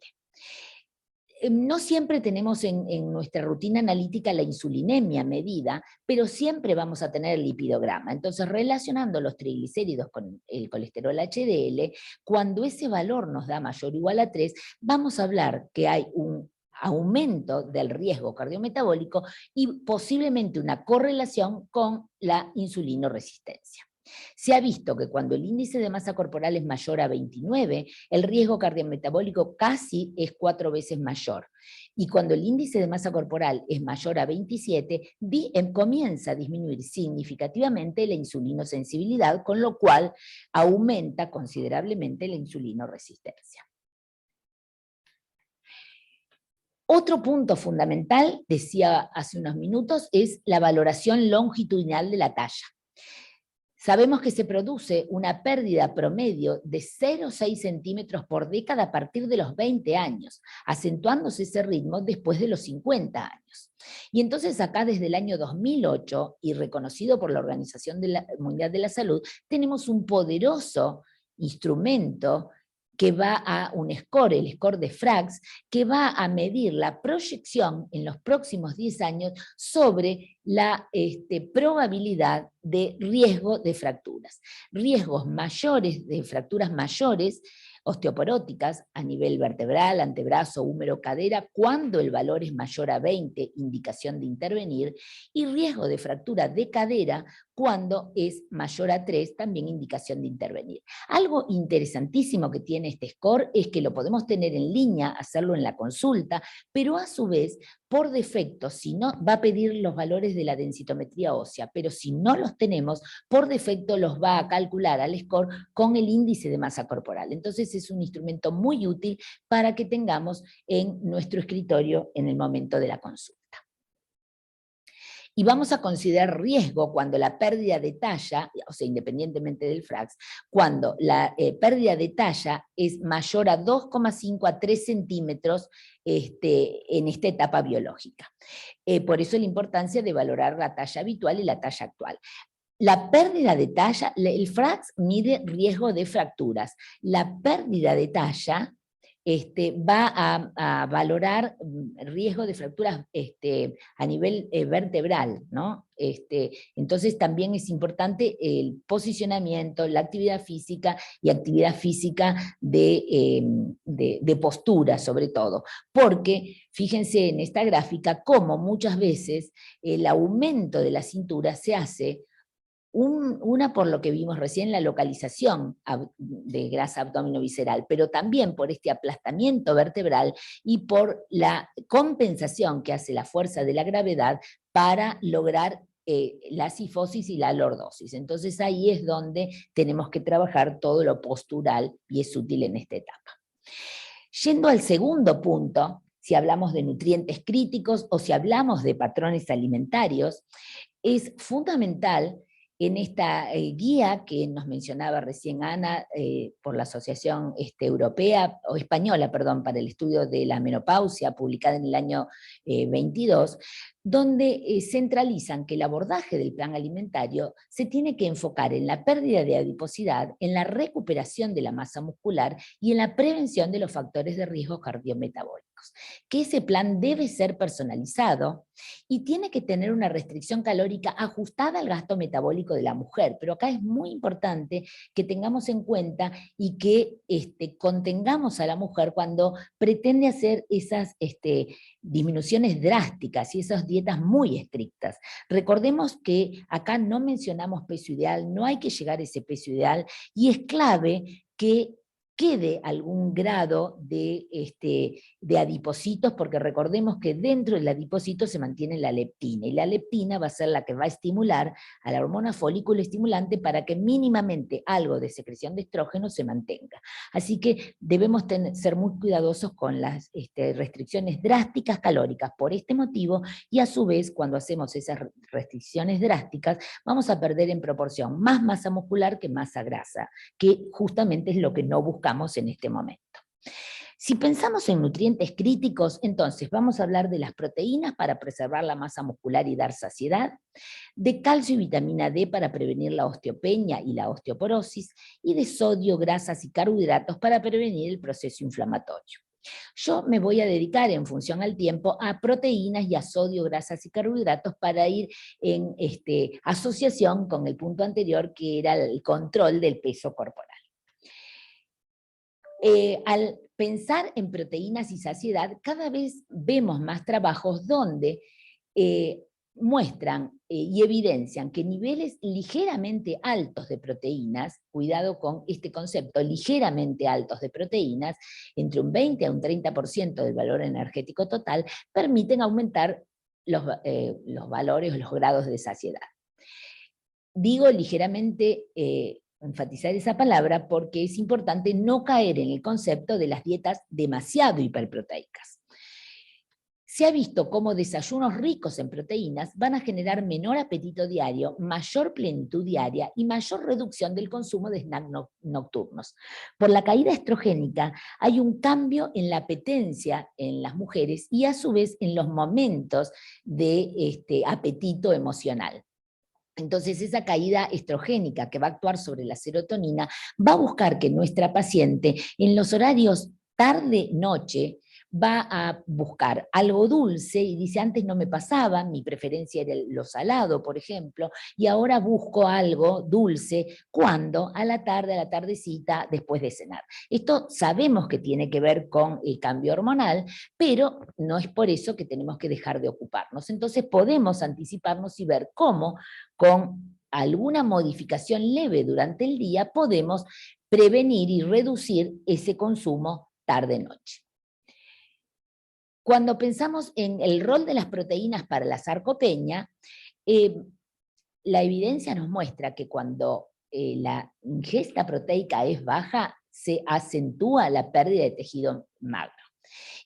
No siempre tenemos en nuestra rutina analítica la insulinemia medida, pero siempre vamos a tener el lipidograma. Entonces, relacionando los triglicéridos con el colesterol HDL, cuando ese valor nos da mayor o igual a 3, vamos a hablar que hay un aumento del riesgo cardiometabólico y posiblemente una correlación con la insulinoresistencia. Se ha visto que cuando el índice de masa corporal es mayor a 29, el riesgo cardiometabólico casi es 4 veces mayor. Y cuando el índice de masa corporal es mayor a 27, comienza a disminuir significativamente la insulinosensibilidad, con lo cual aumenta considerablemente la insulinoresistencia. Otro punto fundamental, decía hace unos minutos, es la valoración longitudinal de la talla. Sabemos que se produce una pérdida promedio de 0,6 centímetros por década a partir de los 20 años, acentuándose ese ritmo después de los 50 años. Y entonces acá desde el año 2008, y reconocido por la Organización Mundial de la Salud, tenemos un poderoso instrumento que va a un score, el score de Frax, que va a medir la proyección en los próximos 10 años sobre la probabilidad de riesgo de fracturas. Riesgos mayores, de fracturas mayores, osteoporóticas a nivel vertebral, antebrazo, húmero, cadera, cuando el valor es mayor a 20, indicación de intervenir, y riesgo de fractura de cadera cuando es mayor a 3, también indicación de intervenir. Algo interesantísimo que tiene este score es que lo podemos tener en línea, hacerlo en la consulta, pero a su vez, por defecto, si no, va a pedir los valores de la densitometría ósea, pero si no los tenemos, por defecto los va a calcular al score con el índice de masa corporal. Entonces es un instrumento muy útil para que tengamos en nuestro escritorio en el momento de la consulta. Y vamos a considerar riesgo cuando la pérdida de talla, o sea, independientemente del Frax, cuando la pérdida de talla es mayor a 2,5 a 3 centímetros en esta etapa biológica. Por eso la importancia de valorar la talla habitual y la talla actual. La pérdida de talla, el Frax mide riesgo de fracturas. La pérdida de talla va a valorar riesgo de fracturas a nivel vertebral, ¿no? Entonces también es importante el posicionamiento, la actividad física y actividad física de postura sobre todo, porque fíjense en esta gráfica cómo muchas veces el aumento de la cintura se hace una por lo que vimos recién, la localización de grasa abdominovisceral, pero también por este aplastamiento vertebral y por la compensación que hace la fuerza de la gravedad para lograr la cifosis y la lordosis. Entonces ahí es donde tenemos que trabajar todo lo postural y es útil en esta etapa. Yendo al segundo punto, si hablamos de nutrientes críticos o si hablamos de patrones alimentarios, es fundamental En esta guía que nos mencionaba recién Ana, por la Asociación Europea, o Española, perdón, para el estudio de la menopausia, publicada en el año 22, donde centralizan que el abordaje del plan alimentario se tiene que enfocar en la pérdida de adiposidad, en la recuperación de la masa muscular y en la prevención de los factores de riesgo cardiometabólicos. Que ese plan debe ser personalizado y tiene que tener una restricción calórica ajustada al gasto metabólico de la mujer, pero acá es muy importante que tengamos en cuenta y que contengamos a la mujer cuando pretende hacer esas disminuciones drásticas y esas dietas muy estrictas. Recordemos que acá no mencionamos peso ideal, no hay que llegar a ese peso ideal, y es clave que quede algún grado de adipocitos, porque recordemos que dentro del adipocito se mantiene la leptina, y la leptina va a ser la que va a estimular a la hormona folículo estimulante para que mínimamente algo de secreción de estrógeno se mantenga. Así que debemos ser muy cuidadosos con las restricciones drásticas calóricas por este motivo, y a su vez cuando hacemos esas restricciones drásticas vamos a perder en proporción más masa muscular que masa grasa, que justamente es lo que no buscamos en este momento. Si pensamos en nutrientes críticos, entonces vamos a hablar de las proteínas para preservar la masa muscular y dar saciedad, de calcio y vitamina D para prevenir la osteopenia y la osteoporosis, y de sodio, grasas y carbohidratos para prevenir el proceso inflamatorio. Yo me voy a dedicar en función al tiempo a proteínas y a sodio, grasas y carbohidratos para ir en asociación con el punto anterior, que era el control del peso corporal. Al pensar en proteínas y saciedad, cada vez vemos más trabajos donde muestran y evidencian que niveles ligeramente altos de proteínas, cuidado con este concepto, ligeramente altos de proteínas, entre un 20 a un 30% del valor energético total, permiten aumentar los valores o los grados de saciedad. Digo ligeramente, enfatizar esa palabra porque es importante no caer en el concepto de las dietas demasiado hiperproteicas. Se ha visto cómo desayunos ricos en proteínas van a generar menor apetito diario, mayor plenitud diaria y mayor reducción del consumo de snacks nocturnos. Por la caída estrogénica hay un cambio en la apetencia en las mujeres y a su vez en los momentos de apetito emocional. Entonces esa caída estrogénica que va a actuar sobre la serotonina va a buscar que nuestra paciente en los horarios tarde-noche va a buscar algo dulce, y dice, antes no me pasaba, mi preferencia era lo salado, por ejemplo, y ahora busco algo dulce, ¿cuándo? A la tarde, a la tardecita, después de cenar. Esto sabemos que tiene que ver con el cambio hormonal, pero no es por eso que tenemos que dejar de ocuparnos. Entonces podemos anticiparnos y ver cómo con alguna modificación leve durante el día podemos prevenir y reducir ese consumo tarde-noche. Cuando pensamos en el rol de las proteínas para la sarcopenia, la evidencia nos muestra que cuando la ingesta proteica es baja, se acentúa la pérdida de tejido magro.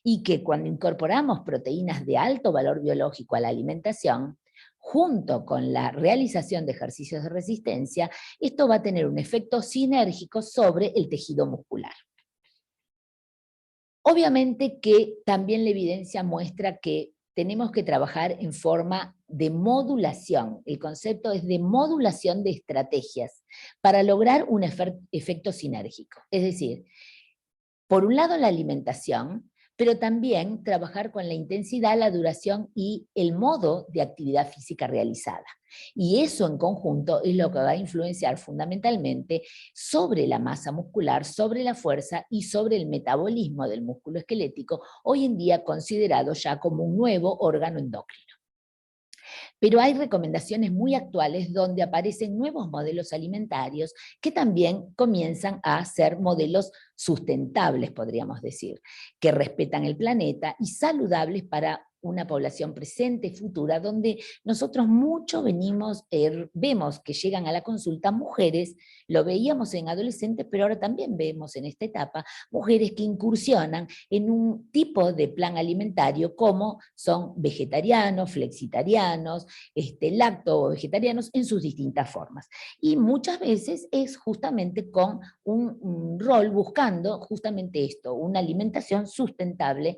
Y que cuando incorporamos proteínas de alto valor biológico a la alimentación, junto con la realización de ejercicios de resistencia, esto va a tener un efecto sinérgico sobre el tejido muscular. Obviamente que también la evidencia muestra que tenemos que trabajar en forma de modulación. El concepto es de modulación de estrategias para lograr un efecto sinérgico. Es decir, por un lado la alimentación, pero también trabajar con la intensidad, la duración y el modo de actividad física realizada. Y eso en conjunto es lo que va a influenciar fundamentalmente sobre la masa muscular, sobre la fuerza y sobre el metabolismo del músculo esquelético, hoy en día considerado ya como un nuevo órgano endocrino. Pero hay recomendaciones muy actuales donde aparecen nuevos modelos alimentarios que también comienzan a ser modelos sustentables, podríamos decir, que respetan el planeta y saludables para una población presente, futura, donde nosotros mucho vemos que llegan a la consulta mujeres, lo veíamos en adolescentes, pero ahora también vemos en esta etapa mujeres que incursionan en un tipo de plan alimentario como son vegetarianos, flexitarianos, lacto-vegetarianos en sus distintas formas. Y muchas veces es justamente con un rol buscando justamente esto, una alimentación sustentable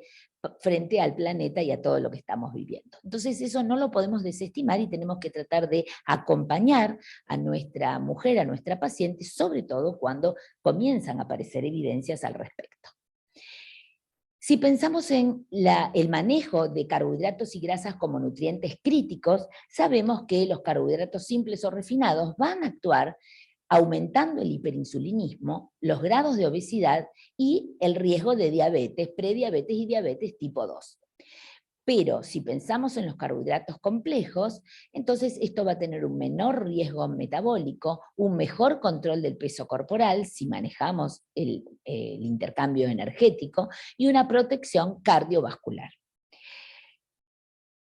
frente al planeta y a todo lo que estamos viviendo. Entonces eso no lo podemos desestimar y tenemos que tratar de acompañar a nuestra mujer, a nuestra paciente, sobre todo cuando comienzan a aparecer evidencias al respecto. Si pensamos en el manejo de carbohidratos y grasas como nutrientes críticos, sabemos que los carbohidratos simples o refinados van a actuar aumentando el hiperinsulinismo, los grados de obesidad y el riesgo de diabetes, prediabetes y diabetes tipo 2. Pero si pensamos en los carbohidratos complejos, entonces esto va a tener un menor riesgo metabólico, un mejor control del peso corporal si manejamos el intercambio energético y una protección cardiovascular.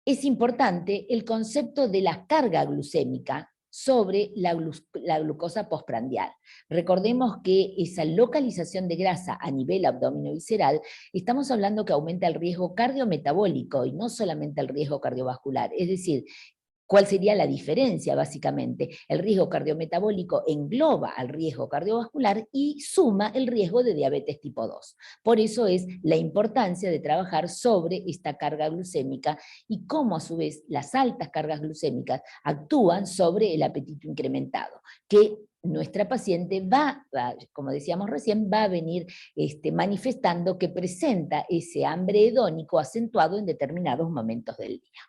Es importante el concepto de la carga glucémica sobre la glucosa postprandial. Recordemos que esa localización de grasa a nivel abdominovisceral, estamos hablando que aumenta el riesgo cardiometabólico y no solamente el riesgo cardiovascular, es decir, ¿cuál sería la diferencia básicamente? El riesgo cardiometabólico engloba al riesgo cardiovascular y suma el riesgo de diabetes tipo 2. Por eso es la importancia de trabajar sobre esta carga glucémica y cómo a su vez las altas cargas glucémicas actúan sobre el apetito incrementado, que nuestra paciente como decíamos recién, va a venir manifestando que presenta ese hambre hedónico acentuado en determinados momentos del día.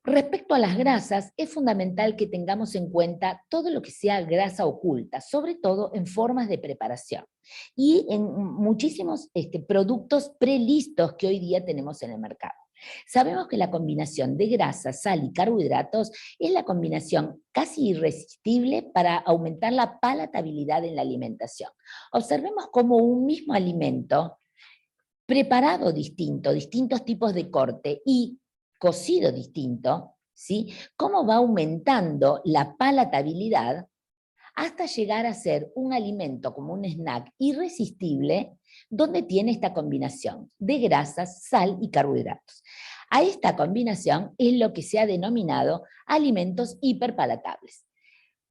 Respecto a las grasas, es fundamental que tengamos en cuenta todo lo que sea grasa oculta, sobre todo en formas de preparación y en muchísimos productos prelistos que hoy día tenemos en el mercado. Sabemos que la combinación de grasa, sal y carbohidratos es la combinación casi irresistible para aumentar la palatabilidad en la alimentación. Observemos cómo un mismo alimento preparado distinto, distintos tipos de corte y cocido distinto, ¿sí? Cómo va aumentando la palatabilidad hasta llegar a ser un alimento como un snack irresistible donde tiene esta combinación de grasas, sal y carbohidratos. A esta combinación es lo que se ha denominado alimentos hiperpalatables.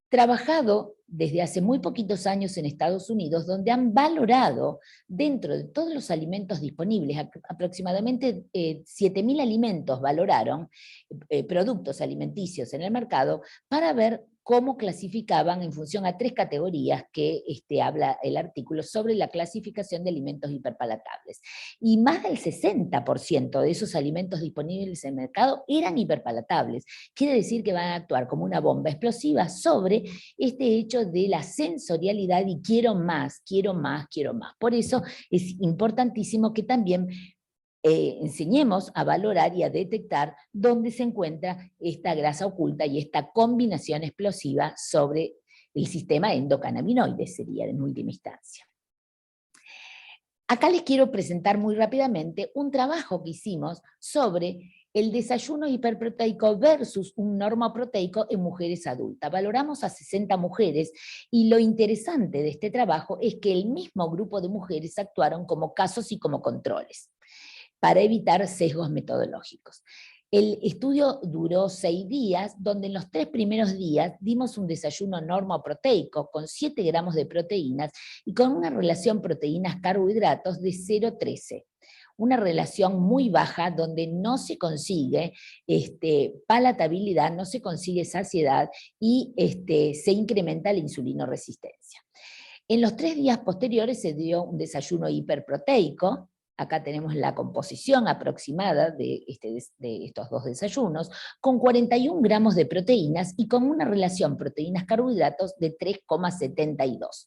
Trabajado desde hace muy poquitos años en Estados Unidos, donde han valorado dentro de todos los alimentos disponibles, aproximadamente 7.000 alimentos valoraron, productos alimenticios en el mercado, para ver cómo clasificaban en función a 3 categorías que habla el artículo sobre la clasificación de alimentos hiperpalatables. Y más del 60% de esos alimentos disponibles en el mercado eran hiperpalatables. Quiere decir que van a actuar como una bomba explosiva sobre este hecho de la sensorialidad y quiero más, quiero más, quiero más. Por eso es importantísimo que también enseñemos a valorar y a detectar dónde se encuentra esta grasa oculta y esta combinación explosiva sobre el sistema endocannabinoide, sería en última instancia. Acá les quiero presentar muy rápidamente un trabajo que hicimos sobre el desayuno hiperproteico versus un normoproteico en mujeres adultas. Valoramos a 60 mujeres y lo interesante de este trabajo es que el mismo grupo de mujeres actuaron como casos y como controles, para evitar sesgos metodológicos. El estudio duró 6 días, donde en los 3 primeros días dimos un desayuno normoproteico con 7 gramos de proteínas y con una relación proteínas-carbohidratos de 0,13. Una relación muy baja donde no se consigue palatabilidad, no se consigue saciedad y se incrementa la insulinoresistencia. En los 3 días posteriores se dio un desayuno hiperproteico. Acá tenemos la composición aproximada de estos 2 desayunos, con 41 gramos de proteínas y con una relación proteínas-carbohidratos de 3,72.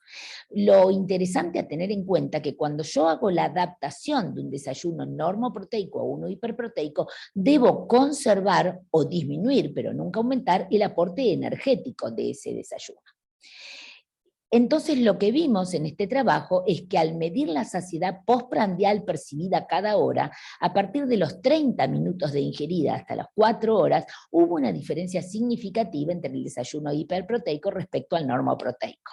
Lo interesante a tener en cuenta que cuando yo hago la adaptación de un desayuno normoproteico a uno hiperproteico, debo conservar o disminuir, pero nunca aumentar, el aporte energético de ese desayuno. Entonces lo que vimos en este trabajo es que al medir la saciedad postprandial percibida cada hora, a partir de los 30 minutos de ingerida hasta las 4 horas, hubo una diferencia significativa entre el desayuno hiperproteico respecto al normoproteico.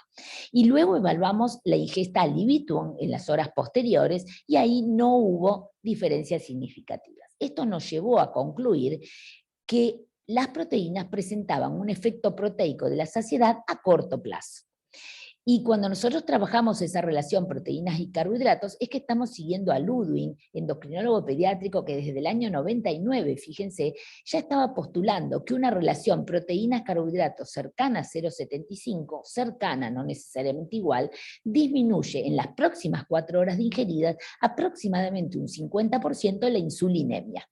Y luego evaluamos la ingesta al libitum en las horas posteriores y ahí no hubo diferencias significativas. Esto nos llevó a concluir que las proteínas presentaban un efecto proteico de la saciedad a corto plazo. Y cuando nosotros trabajamos esa relación proteínas y carbohidratos, es que estamos siguiendo a Ludwig, endocrinólogo pediátrico, que desde el año 99, fíjense, ya estaba postulando que una relación proteínas-carbohidratos cercana a 0,75, cercana, no necesariamente igual, disminuye en las próximas 4 horas de ingeridas aproximadamente un 50% la insulinemia.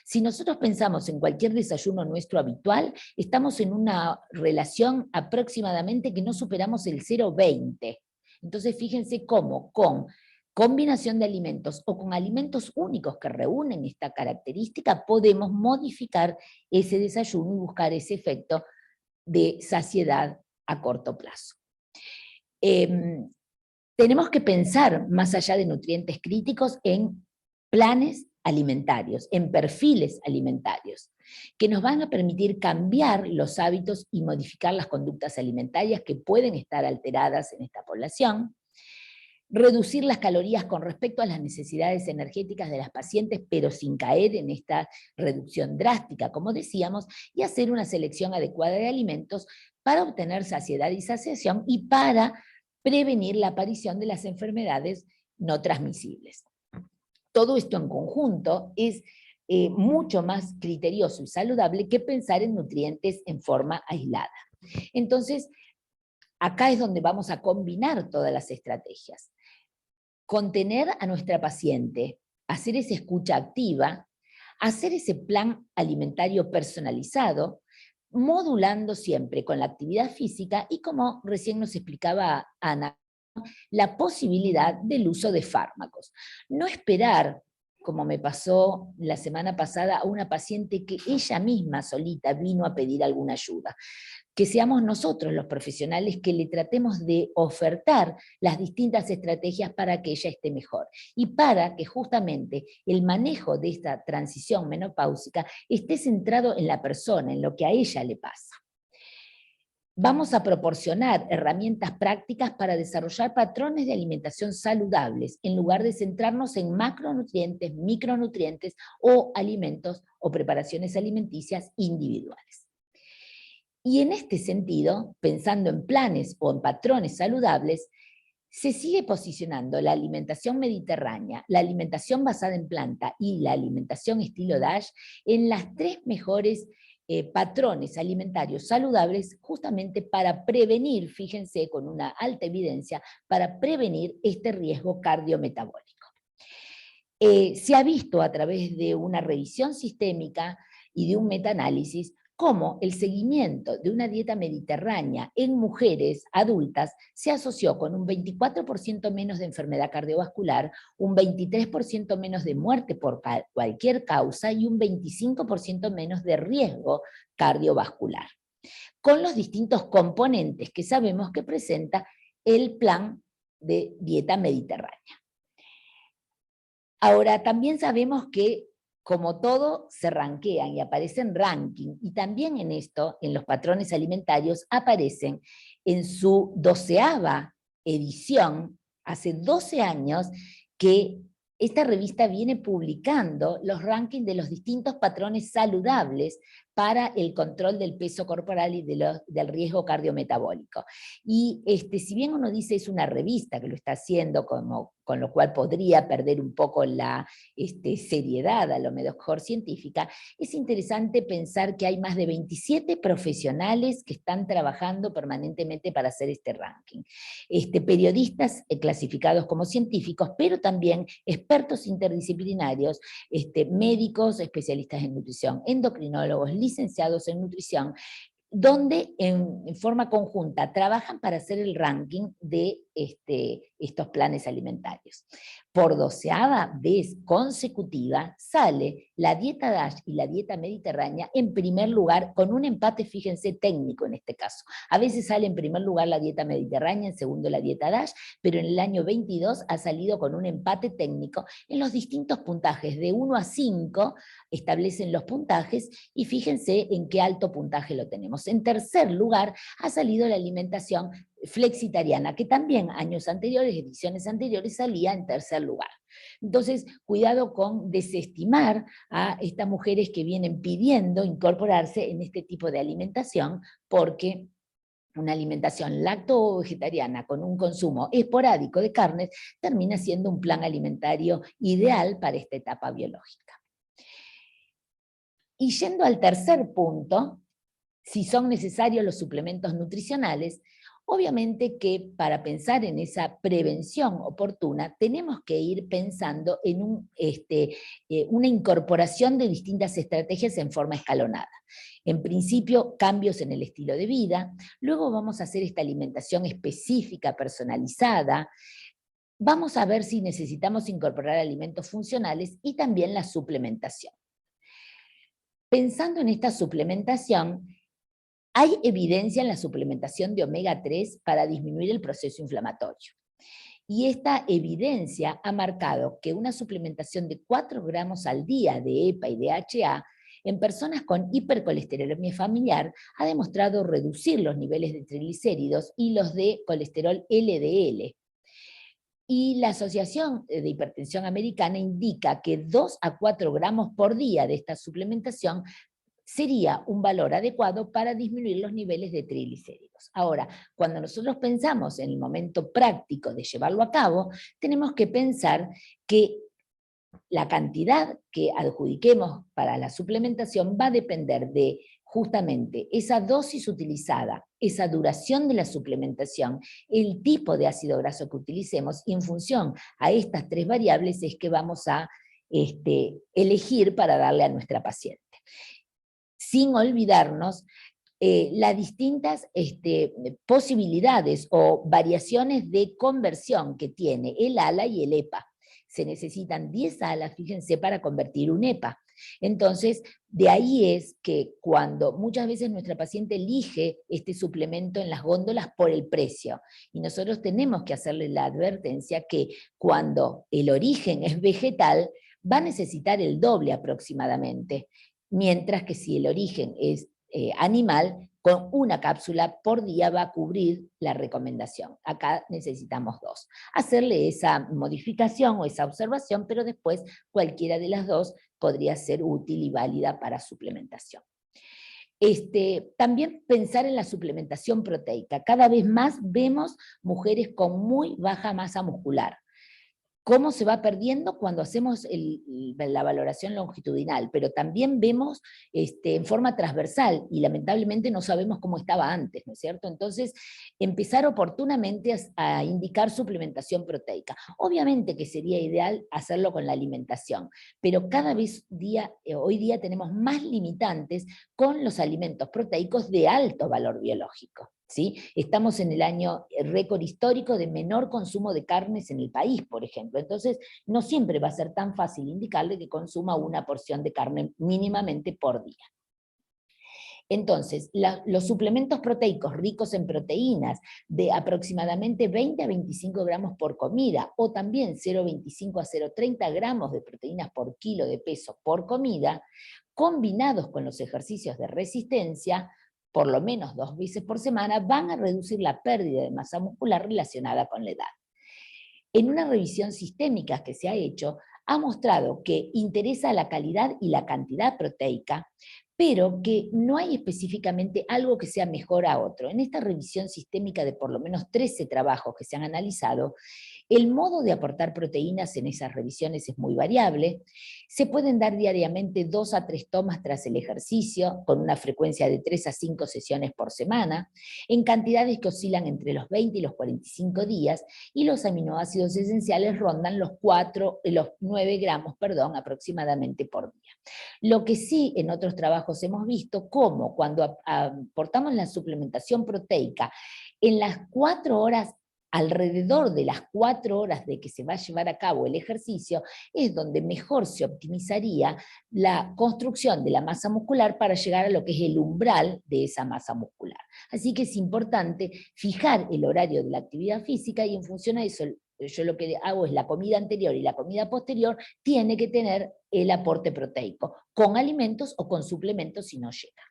Si nosotros pensamos en cualquier desayuno nuestro habitual, estamos en una relación aproximadamente que no superamos el 0,20. Entonces fíjense cómo con combinación de alimentos o con alimentos únicos que reúnen esta característica podemos modificar ese desayuno y buscar ese efecto de saciedad a corto plazo. Tenemos que pensar más allá de nutrientes críticos en planes alimentarios, en perfiles alimentarios, que nos van a permitir cambiar los hábitos y modificar las conductas alimentarias que pueden estar alteradas en esta población, reducir las calorías con respecto a las necesidades energéticas de las pacientes, pero sin caer en esta reducción drástica, como decíamos, y hacer una selección adecuada de alimentos para obtener saciedad y saciación y para prevenir la aparición de las enfermedades no transmisibles. Todo esto en conjunto es mucho más criterioso y saludable que pensar en nutrientes en forma aislada. Entonces, acá es donde vamos a combinar todas las estrategias. Contener a nuestra paciente, hacer esa escucha activa, hacer ese plan alimentario personalizado, modulando siempre con la actividad física y, como recién nos explicaba Ana, la posibilidad del uso de fármacos. No esperar, como me pasó la semana pasada, a una paciente que ella misma solita vino a pedir alguna ayuda. Que seamos nosotros los profesionales que le tratemos de ofertar las distintas estrategias para que ella esté mejor y para que justamente el manejo de esta transición menopáusica esté centrado en la persona, en lo que a ella le pasa. Vamos a proporcionar herramientas prácticas para desarrollar patrones de alimentación saludables, en lugar de centrarnos en macronutrientes, micronutrientes o alimentos o preparaciones alimenticias individuales. Y en este sentido, pensando en planes o en patrones saludables, se sigue posicionando la alimentación mediterránea, la alimentación basada en planta y la alimentación estilo DASH en las 3 mejores patrones alimentarios saludables, justamente para prevenir, fíjense, con una alta evidencia, para prevenir este riesgo cardiometabólico. Se ha visto a través de una revisión sistémica y de un metaanálisis cómo el seguimiento de una dieta mediterránea en mujeres adultas se asoció con un 24% menos de enfermedad cardiovascular, un 23% menos de muerte por cualquier causa y un 25% menos de riesgo cardiovascular, con los distintos componentes que sabemos que presenta el plan de dieta mediterránea. Ahora, también sabemos que como todo, se rankean y aparecen ranking, y también en esto, en los patrones alimentarios, aparecen en su 12ª edición, hace 12 años, que esta revista viene publicando los rankings de los distintos patrones saludables para el control del peso corporal y del riesgo cardiometabólico. Y si bien uno dice es una revista que lo está haciendo, con lo cual podría perder un poco la seriedad, a lo mejor científica, es interesante pensar que hay más de 27 profesionales que están trabajando permanentemente para hacer este ranking. Periodistas clasificados como científicos, pero también expertos interdisciplinarios, médicos, especialistas en nutrición, endocrinólogos, licenciados en nutrición, donde en forma conjunta trabajan para hacer el ranking de estos planes alimentarios. Por 12ª vez consecutiva sale la dieta DASH y la dieta mediterránea en primer lugar, con un empate, fíjense, técnico en este caso. A veces sale en primer lugar la dieta mediterránea, en segundo la dieta DASH, pero en el año 22 ha salido con un empate técnico en los distintos puntajes. De 1 a 5 establecen los puntajes y fíjense en qué alto puntaje lo tenemos. En tercer lugar ha salido la alimentación flexitariana, que también años anteriores, ediciones anteriores, salía en tercer lugar. Entonces, cuidado con desestimar a estas mujeres que vienen pidiendo incorporarse en este tipo de alimentación, porque una alimentación lacto-vegetariana con un consumo esporádico de carnes termina siendo un plan alimentario ideal para esta etapa biológica. Y yendo al tercer punto, si son necesarios los suplementos nutricionales, obviamente que para pensar en esa prevención oportuna tenemos que ir pensando en una incorporación de distintas estrategias en forma escalonada. En principio, cambios en el estilo de vida, luego vamos a hacer esta alimentación específica, personalizada, vamos a ver si necesitamos incorporar alimentos funcionales y también la suplementación. Pensando en esta suplementación, hay evidencia en la suplementación de omega 3 para disminuir el proceso inflamatorio. Y esta evidencia ha marcado que una suplementación de 4 gramos al día de EPA y DHA en personas con hipercolesterolemia familiar ha demostrado reducir los niveles de triglicéridos y los de colesterol LDL. Y la Asociación de Hipertensión Americana indica que 2 a 4 gramos por día de esta suplementación sería un valor adecuado para disminuir los niveles de triglicéridos. Ahora, cuando nosotros pensamos en el momento práctico de llevarlo a cabo, tenemos que pensar que la cantidad que adjudiquemos para la suplementación va a depender de justamente esa dosis utilizada, esa duración de la suplementación, el tipo de ácido graso que utilicemos, y en función a estas 3 variables es que vamos a elegir para darle a nuestra paciente. Sin olvidarnos las distintas posibilidades o variaciones de conversión que tiene el ALA y el EPA. Se necesitan 10 ALA, fíjense, para convertir un EPA. Entonces, de ahí es que cuando muchas veces nuestra paciente elige este suplemento en las góndolas por el precio, y nosotros tenemos que hacerle la advertencia que cuando el origen es vegetal, va a necesitar el doble aproximadamente, mientras que si el origen es animal, con una cápsula por día va a cubrir la recomendación. Acá necesitamos 2. Hacerle esa modificación o esa observación, pero después cualquiera de las 2 podría ser útil y válida para suplementación. También pensar en la suplementación proteica. Cada vez más vemos mujeres con muy baja masa muscular. Cómo se va perdiendo cuando hacemos la valoración longitudinal, pero también vemos en forma transversal, y lamentablemente no sabemos cómo estaba antes, ¿no es cierto? Entonces, empezar oportunamente a indicar suplementación proteica. Obviamente que sería ideal hacerlo con la alimentación, pero cada vez hoy día tenemos más limitantes con los alimentos proteicos de alto valor biológico. ¿Sí? Estamos en el año récord histórico de menor consumo de carnes en el país, por ejemplo. Entonces, no siempre va a ser tan fácil indicarle que consuma una porción de carne mínimamente por día. Entonces, los suplementos proteicos ricos en proteínas de aproximadamente 20 a 25 gramos por comida, o también 0,25 a 0,30 gramos de proteínas por kilo de peso por comida, combinados con los ejercicios de resistencia, por lo menos 2 veces por semana, van a reducir la pérdida de masa muscular relacionada con la edad. En una revisión sistémica que se ha hecho, ha mostrado que interesa la calidad y la cantidad proteica, pero que no hay específicamente algo que sea mejor a otro. En esta revisión sistémica de por lo menos 13 trabajos que se han analizado, el modo de aportar proteínas en esas revisiones es muy variable. Se pueden dar diariamente 2 a 3 tomas tras el ejercicio, con una frecuencia de 3 a 5 sesiones por semana, en cantidades que oscilan entre los 20 y los 45 días, y los aminoácidos esenciales rondan los 9 gramos aproximadamente por día. Lo que sí en otros trabajos hemos visto, como cuando aportamos la suplementación proteica, en las 4 horas alrededor de las 4 horas de que se va a llevar a cabo el ejercicio, es donde mejor se optimizaría la construcción de la masa muscular para llegar a lo que es el umbral de esa masa muscular. Así que es importante fijar el horario de la actividad física y en función a eso, yo lo que hago es la comida anterior y la comida posterior tiene que tener el aporte proteico, con alimentos o con suplementos si no llega.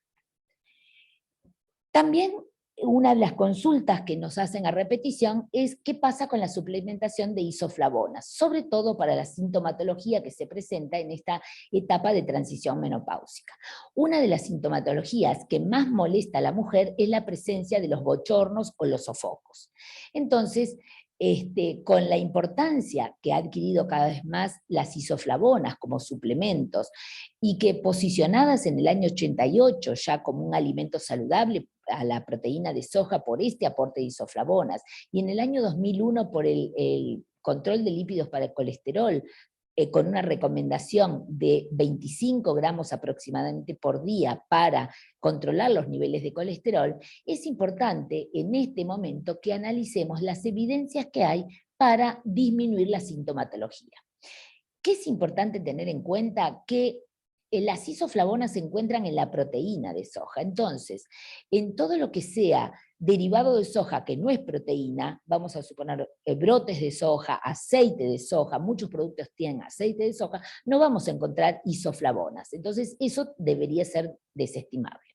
También una de las consultas que nos hacen a repetición es qué pasa con la suplementación de isoflavonas, sobre todo para la sintomatología que se presenta en esta etapa de transición menopáusica. Una de las sintomatologías que más molesta a la mujer es la presencia de los bochornos o los sofocos. Entonces, con la importancia que ha adquirido cada vez más las isoflavonas como suplementos y que posicionadas en el año 88 ya como un alimento saludable a la proteína de soja por este aporte de isoflavonas, y en el año 2001 por el control de lípidos para el colesterol, con una recomendación de 25 gramos aproximadamente por día para controlar los niveles de colesterol, es importante en este momento que analicemos las evidencias que hay para disminuir la sintomatología. ¿Qué es importante tener en cuenta? Que las isoflavonas se encuentran en la proteína de soja. Entonces, en todo lo que sea derivado de soja que no es proteína, vamos a suponer brotes de soja, aceite de soja, muchos productos tienen aceite de soja, no vamos a encontrar isoflavonas. Entonces, eso debería ser desestimable.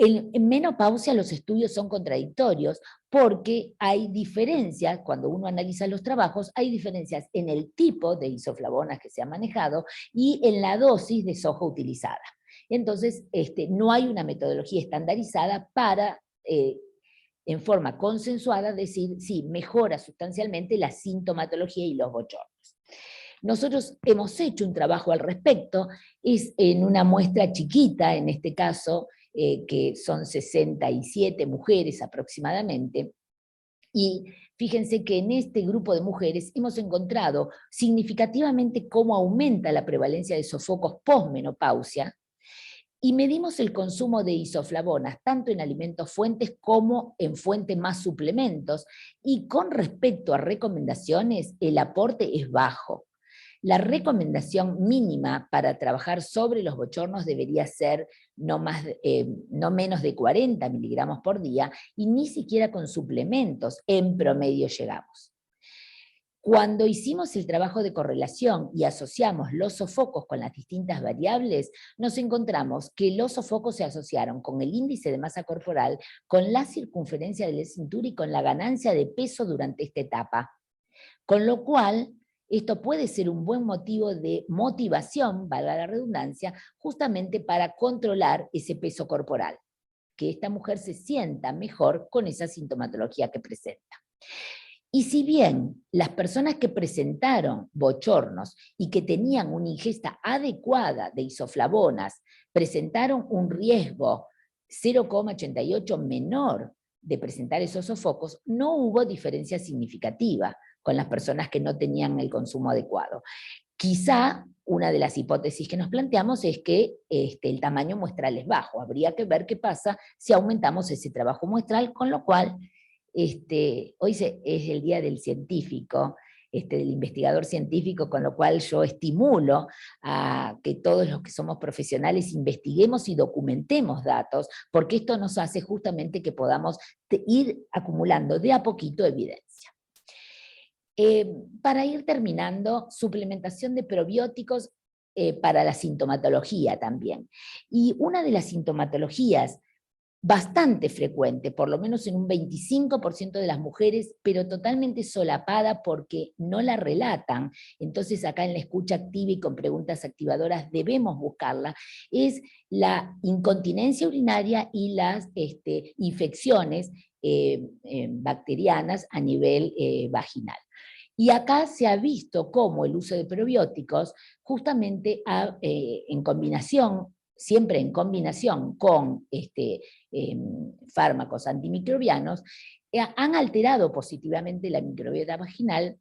En menopausia los estudios son contradictorios porque hay diferencias, cuando uno analiza los trabajos, hay diferencias en el tipo de isoflavonas que se ha manejado y en la dosis de soja utilizada. Entonces, no hay una metodología estandarizada para, en forma consensuada, decir si mejora sustancialmente la sintomatología y los bochornos. Nosotros hemos hecho un trabajo al respecto, es en una muestra chiquita, en este caso, que son 67 mujeres aproximadamente, y fíjense que en este grupo de mujeres hemos encontrado significativamente cómo aumenta la prevalencia de sofocos posmenopausia, y medimos el consumo de isoflavonas, tanto en alimentos fuentes como en fuentes más suplementos, y con respecto a recomendaciones, el aporte es bajo. La recomendación mínima para trabajar sobre los bochornos debería ser no menos de 40 miligramos por día, y ni siquiera con suplementos en promedio llegamos. Cuando hicimos el trabajo de correlación y asociamos los sofocos con las distintas variables, nos encontramos que los sofocos se asociaron con el índice de masa corporal, con la circunferencia de la cintura y con la ganancia de peso durante esta etapa. Con lo cual, esto puede ser un buen motivo de motivación, valga la redundancia, justamente para controlar ese peso corporal, que esta mujer se sienta mejor con esa sintomatología que presenta. Y si bien las personas que presentaron bochornos y que tenían una ingesta adecuada de isoflavonas presentaron un riesgo 0,88 menor de presentar esos sofocos, no hubo diferencia significativa con las personas que no tenían el consumo adecuado. Quizá una de las hipótesis que nos planteamos es que el tamaño muestral es bajo. Habría que ver qué pasa si aumentamos ese trabajo muestral, con lo cual hoy es el Día del Científico, del investigador científico, con lo cual yo estimulo a que todos los que somos profesionales investiguemos y documentemos datos, porque esto nos hace justamente que podamos ir acumulando de a poquito evidencia. Para ir terminando, suplementación de probióticos para la sintomatología también. Y una de las sintomatologías bastante frecuente, por lo menos en un 25% de las mujeres, pero totalmente solapada porque no la relatan, entonces acá en la escucha activa y con preguntas activadoras debemos buscarla, es la incontinencia urinaria y las infecciones bacterianas a nivel vaginal. Y acá se ha visto cómo el uso de probióticos, justamente en combinación, siempre en combinación con fármacos antimicrobianos, han alterado positivamente la microbiota vaginal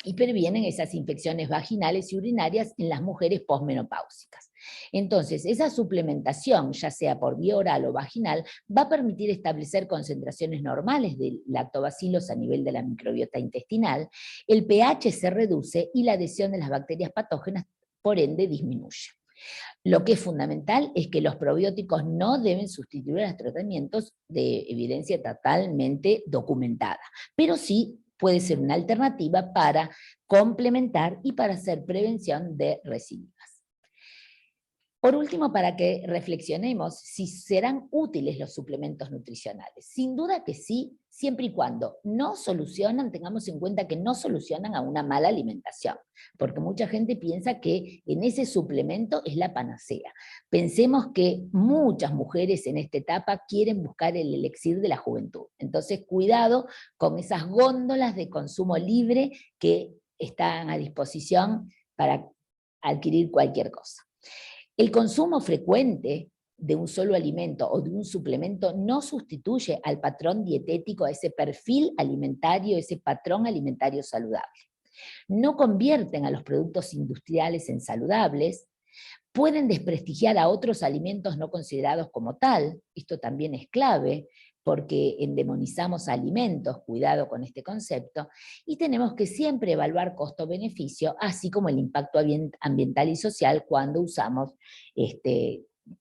y previenen esas infecciones vaginales y urinarias en las mujeres posmenopáusicas. Entonces, esa suplementación, ya sea por vía oral o vaginal, va a permitir establecer concentraciones normales de lactobacilos a nivel de la microbiota intestinal, el pH se reduce y la adhesión de las bacterias patógenas, por ende, disminuye. Lo que es fundamental es que los probióticos no deben sustituir a los tratamientos de evidencia totalmente documentada, pero sí puede ser una alternativa para complementar y para hacer prevención de recidivas. Por último, para que reflexionemos si serán útiles los suplementos nutricionales. Sin duda que sí, siempre y cuando no solucionan, tengamos en cuenta que no solucionan a una mala alimentación, porque mucha gente piensa que en ese suplemento es la panacea. Pensemos que muchas mujeres en esta etapa quieren buscar el elixir de la juventud. Entonces, cuidado con esas góndolas de consumo libre que están a disposición para adquirir cualquier cosa. El consumo frecuente de un solo alimento o de un suplemento no sustituye al patrón dietético, a ese perfil alimentario, ese patrón alimentario saludable. No convierten a los productos industriales en saludables, pueden desprestigiar a otros alimentos no considerados como tal, esto también es clave, porque endemonizamos alimentos, cuidado con este concepto, y tenemos que siempre evaluar costo-beneficio, así como el impacto ambiental y social cuando usamos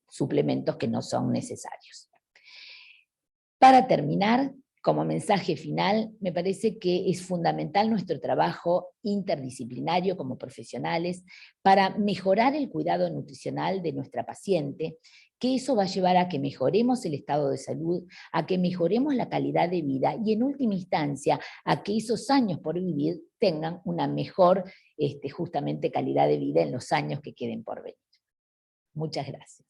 suplementos que no son necesarios. Para terminar, como mensaje final, me parece que es fundamental nuestro trabajo interdisciplinario como profesionales para mejorar el cuidado nutricional de nuestra paciente, que eso va a llevar a que mejoremos el estado de salud, a que mejoremos la calidad de vida y en última instancia a que esos años por vivir tengan una mejor justamente calidad de vida en los años que queden por venir. Muchas gracias.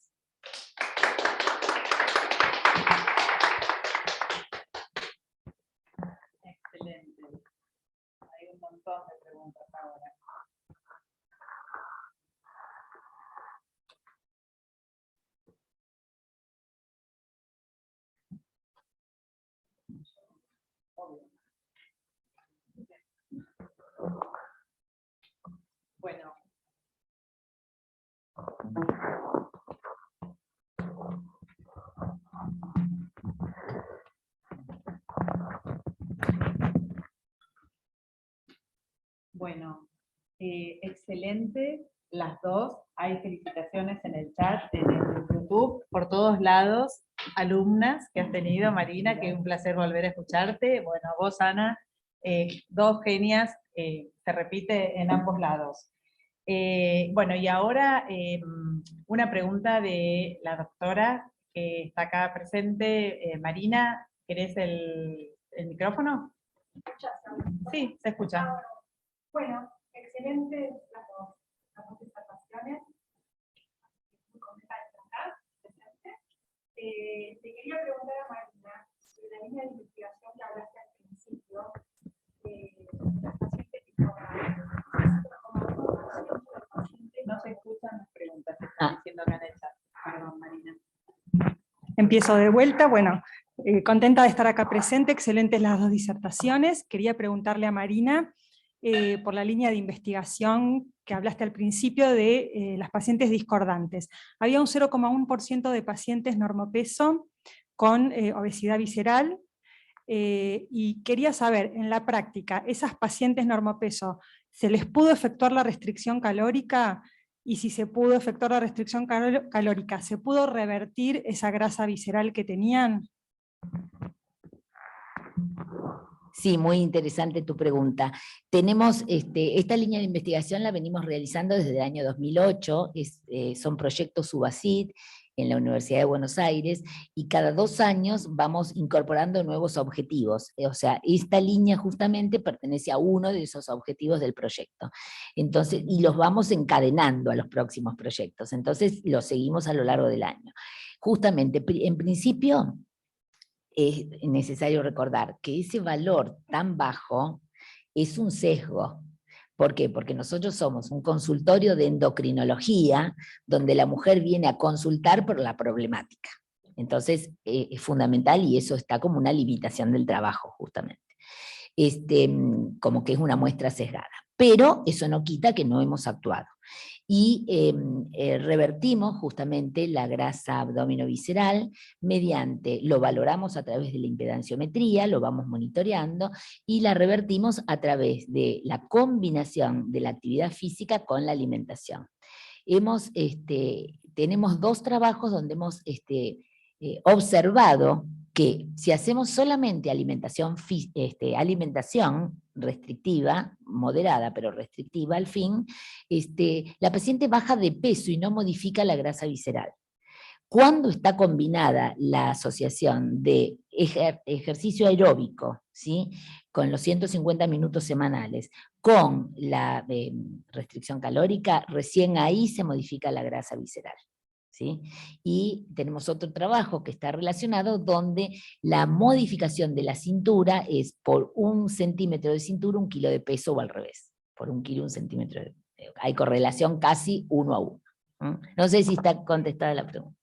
Excelente. Hay un montón de preguntas ahora. Bueno. Bueno, excelente las dos. Hay felicitaciones en el chat, en el YouTube, por todos lados. Alumnas que has tenido, Marina, que es un placer volver a escucharte. Bueno, a vos, Ana, dos genias, se repite en ambos lados. Bueno, y ahora una pregunta de la doctora que está acá presente. Marina, ¿querés el micrófono? Sí, se escucha. Bueno, excelente las dos disertaciones. Muy contenta de estar acá, presente. Te quería preguntar a Marina sobre la línea de investigación que hablaste al principio, las pacientes que no se escuchan las preguntas que están diciendo acá en el chat. Perdón, Marina. Empiezo de vuelta. Bueno, contenta de estar acá presente, excelentes las dos disertaciones. Quería preguntarle a Marina por la línea de investigación que hablaste al principio de las pacientes discordantes. Había un 0,1% de pacientes normopeso con obesidad visceral, y quería saber, en la práctica, ¿esas pacientes normopeso se les pudo efectuar la restricción calórica? Y si se pudo efectuar la restricción calórica, ¿se pudo revertir esa grasa visceral que tenían? Sí, muy interesante tu pregunta. Tenemos esta línea de investigación la venimos realizando desde el año 2008, son proyectos SUBACIT en la Universidad de Buenos Aires, y cada 2 años vamos incorporando nuevos objetivos. O sea, esta línea justamente pertenece a uno de esos objetivos del proyecto. Entonces, y los vamos encadenando a los próximos proyectos. Entonces, los seguimos a lo largo del año. Justamente, en principio, es necesario recordar que ese valor tan bajo es un sesgo. ¿Por qué? Porque nosotros somos un consultorio de endocrinología donde la mujer viene a consultar por la problemática. Entonces es fundamental, y eso está como una limitación del trabajo justamente. Como que es una muestra sesgada. pero eso no quita que no hemos actuado. Y revertimos justamente la grasa abdominovisceral mediante, lo valoramos a través de la impedanciometría, lo vamos monitoreando, y la revertimos a través de la combinación de la actividad física con la alimentación. Tenemos 2 trabajos donde hemos observado que si hacemos solamente alimentación restrictiva, moderada pero restrictiva al fin, la paciente baja de peso y no modifica la grasa visceral. Cuando está combinada la asociación de ejercicio aeróbico, ¿sí?, con los 150 minutos semanales, con la restricción calórica, recién ahí se modifica la grasa visceral. ¿Sí? Y tenemos otro trabajo que está relacionado donde la modificación de la cintura es por 1 centímetro de cintura, 1 kilo de peso, o al revés, por 1 kilo, 1 centímetro. Hay correlación casi 1 a 1. No sé si está contestada la pregunta.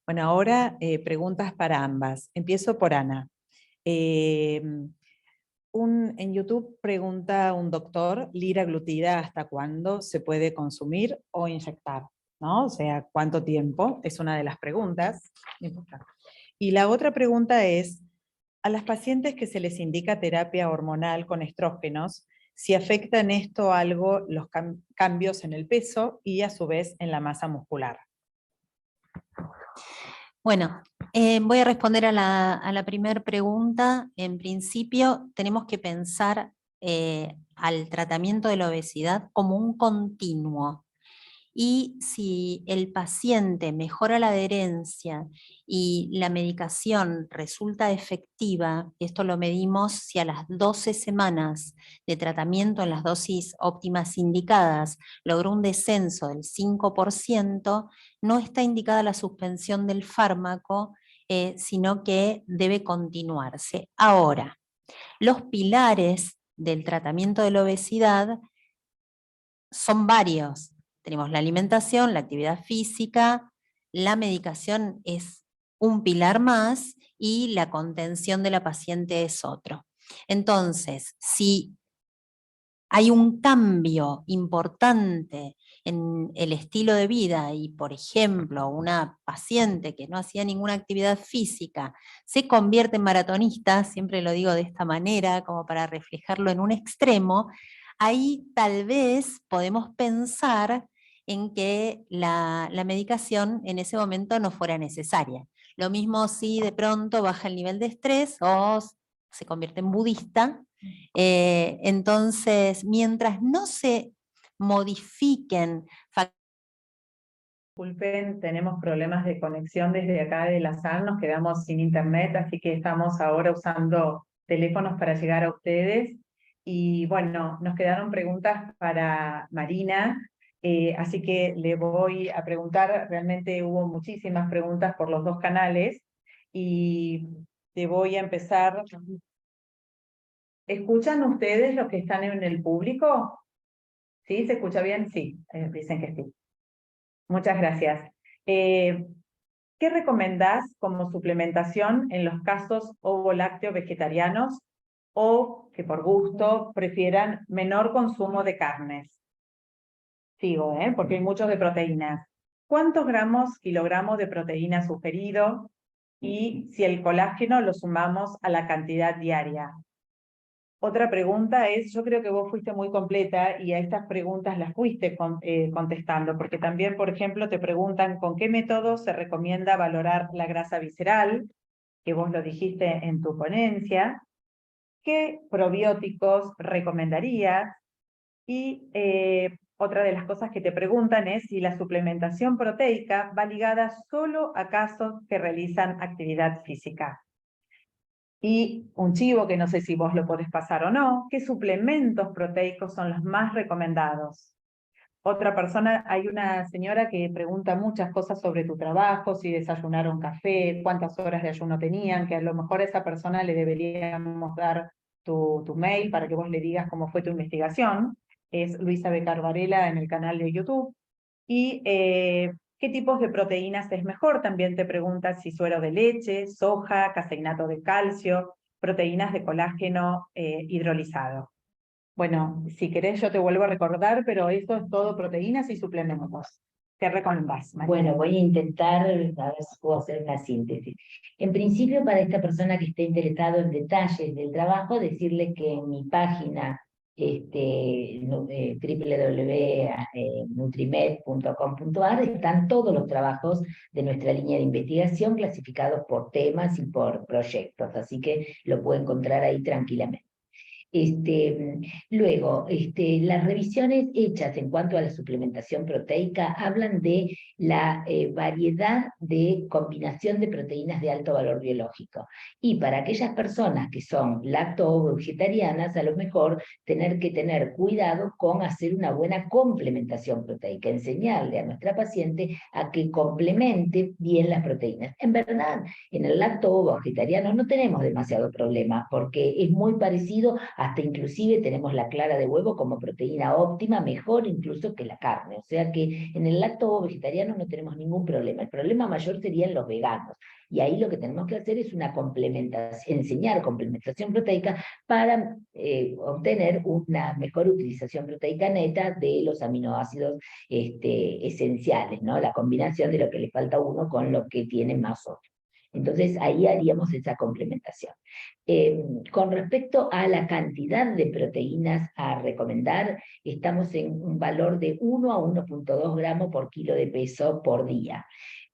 Bueno, ahora preguntas para ambas. Empiezo por Ana. En YouTube pregunta un doctor, liraglutida, ¿hasta cuándo se puede consumir o inyectar? ¿No? O sea, ¿cuánto tiempo? Es una de las preguntas. Y la otra pregunta es, a las pacientes que se les indica terapia hormonal con estrógenos, si afecta en esto algo los cambios en el peso y a su vez en la masa muscular. Bueno, voy a responder a la primera pregunta. En principio, tenemos que pensar al tratamiento de la obesidad como un continuo. Y si el paciente mejora la adherencia y la medicación resulta efectiva, esto lo medimos si a las 12 semanas de tratamiento en las dosis óptimas indicadas logró un descenso del 5%, no está indicada la suspensión del fármaco, sino que debe continuarse. Ahora, los pilares del tratamiento de la obesidad son varios. Tenemos la alimentación, la actividad física, la medicación es un pilar más y la contención de la paciente es otro. Entonces, si hay un cambio importante en el estilo de vida y, por ejemplo, una paciente que no hacía ninguna actividad física se convierte en maratonista, siempre lo digo de esta manera, como para reflejarlo en un extremo, ahí tal vez podemos pensar en que la medicación en ese momento no fuera necesaria. Lo mismo si de pronto baja el nivel de estrés o se convierte en budista. Entonces, mientras no se modifiquen... Disculpen, tenemos problemas de conexión desde acá de la sala, nos quedamos sin internet, así que estamos ahora usando teléfonos para llegar a ustedes. Y bueno, nos quedaron preguntas para Marina, así que le voy a preguntar, realmente hubo muchísimas preguntas por los 2 canales, y te voy a empezar. ¿Escuchan ustedes los que están en el público? ¿Sí? ¿Se escucha bien? Sí, dicen que sí. Muchas gracias. ¿Qué recomendás como suplementación en los casos ovo-lácteo vegetarianos o que por gusto prefieran menor consumo de carnes? Sigo, porque hay muchos de proteínas. ¿Cuántos kilogramos de proteína sugerido? Y si el colágeno lo sumamos a la cantidad diaria. Otra pregunta es, yo creo que vos fuiste muy completa y a estas preguntas las fuiste contestando, porque también, por ejemplo, te preguntan con qué método se recomienda valorar la grasa visceral, que vos lo dijiste en tu ponencia, qué probióticos recomendarías, y otra de las cosas que te preguntan es si la suplementación proteica va ligada solo a casos que realizan actividad física. Y un chivo que no sé si vos lo podés pasar o no, ¿qué suplementos proteicos son los más recomendados? Otra persona, hay una señora que pregunta muchas cosas sobre tu trabajo, si desayunaron café, cuántas horas de ayuno tenían, que a lo mejor a esa persona le deberíamos dar tu mail para que vos le digas cómo fue tu investigación. Es Luisa Becar Varela en el canal de YouTube. Y ¿qué tipos de proteínas es mejor? También te preguntas si suero de leche, soja, caseinato de calcio. proteínas de colágeno hidrolizado. Bueno, si querés yo te vuelvo a recordar, pero esto es todo proteínas y suplementos. ¿Qué recomendás, María? Bueno, voy a intentar, a ver si puedo hacer una síntesis. En principio, para esta persona que esté interesado en detalles del trabajo, decirle que en mi página www.nutrimed.com.ar están todos los trabajos de nuestra línea de investigación clasificados por temas y por proyectos, así que lo puede encontrar ahí tranquilamente. Luego, las revisiones hechas en cuanto a la suplementación proteica hablan de la variedad de combinación de proteínas de alto valor biológico. Y para aquellas personas que son lacto-vegetarianas, a lo mejor tener que tener cuidado con hacer una buena complementación proteica, enseñarle a nuestra paciente a que complemente bien las proteínas. En verdad, en el lacto-vegetariano no tenemos demasiado problema, porque es muy parecido, hasta inclusive tenemos la clara de huevo como proteína óptima, mejor incluso que la carne. O sea que en el lacto-vegetariano no tenemos ningún problema. El problema mayor sería en los veganos. Y ahí lo que tenemos que hacer es una complementación, enseñar complementación proteica para obtener una mejor utilización proteica neta de los aminoácidos esenciales, ¿no? La combinación de lo que le falta a uno con lo que tiene más otro. Entonces ahí haríamos esa complementación. Con respecto a la cantidad de proteínas a recomendar, estamos en un valor de 1 a 1.2 gramos por kilo de peso por día.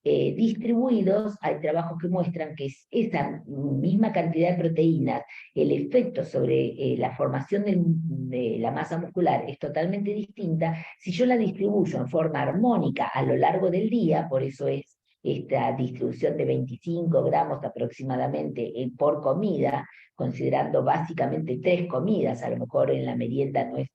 Distribuidos, hay trabajos que muestran que esa misma cantidad de proteínas, el efecto sobre la formación de la masa muscular es totalmente distinta si yo la distribuyo en forma armónica a lo largo del día, por eso es esta distribución de 25 gramos aproximadamente por comida, considerando básicamente 3 comidas, a lo mejor en la merienda no es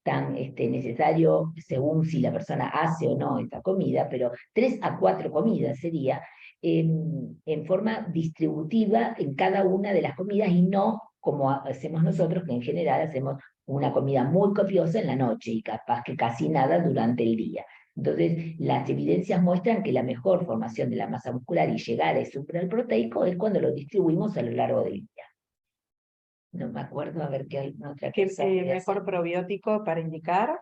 tan necesario según si la persona hace o no esta comida, pero 3 a 4 comidas sería en forma distributiva en cada una de las comidas y no como hacemos nosotros, que en general hacemos una comida muy copiosa en la noche y capaz que casi nada durante el día. Entonces, las evidencias muestran que la mejor formación de la masa muscular y llegar a ese umbral proteico es cuando lo distribuimos a lo largo del día. No me acuerdo, a ver qué hay otra cosa. ¿Mejor probiótico para indicar?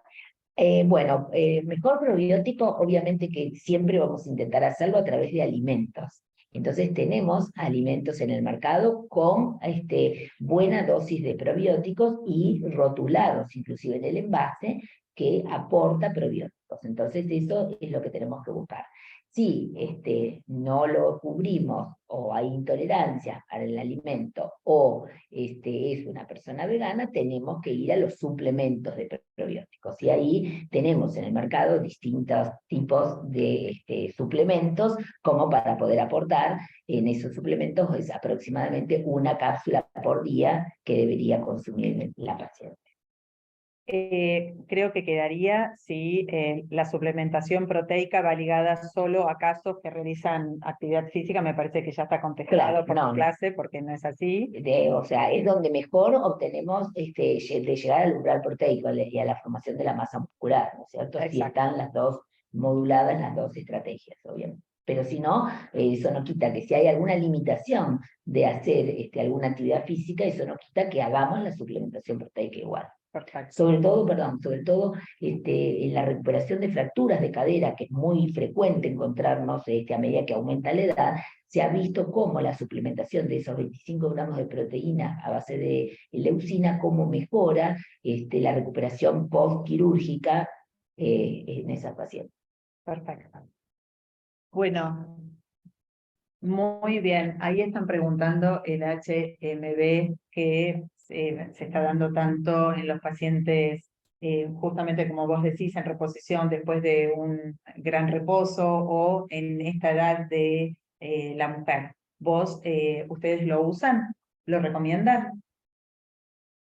Mejor probiótico, obviamente que siempre vamos a intentar hacerlo a través de alimentos. Entonces tenemos alimentos en el mercado con buena dosis de probióticos y rotulados, inclusive en el envase, que aporta probióticos. Entonces eso es lo que tenemos que buscar. Si no lo cubrimos o hay intolerancia para el alimento o es una persona vegana, tenemos que ir a los suplementos de probióticos. Y ahí tenemos en el mercado distintos tipos de suplementos como para poder aportar. En esos suplementos es aproximadamente 1 cápsula por día que debería consumir la paciente. Creo que quedaría si la suplementación proteica va ligada solo a casos que realizan actividad física. Me parece que ya está contestado por la clase, porque no es así. O sea, es donde mejor obtenemos de llegar al umbral proteico y a la formación de la masa muscular, ¿no es cierto? Así están las dos moduladas, las dos estrategias, obviamente. Pero si no, eso no quita que si hay alguna limitación de hacer alguna actividad física, eso no quita que hagamos la suplementación proteica igual. Perfecto. Sobre todo en la recuperación de fracturas de cadera, que es muy frecuente encontrarnos a medida que aumenta la edad, se ha visto cómo la suplementación de esos 25 gramos de proteína a base de leucina, cómo mejora la recuperación postquirúrgica en esas pacientes. Perfecto. Bueno, muy bien. Ahí están preguntando el HMB que se está dando tanto en los pacientes, justamente como vos decís, en reposición después de un gran reposo o en esta edad de la mujer. ¿Ustedes lo usan? ¿Lo recomiendan?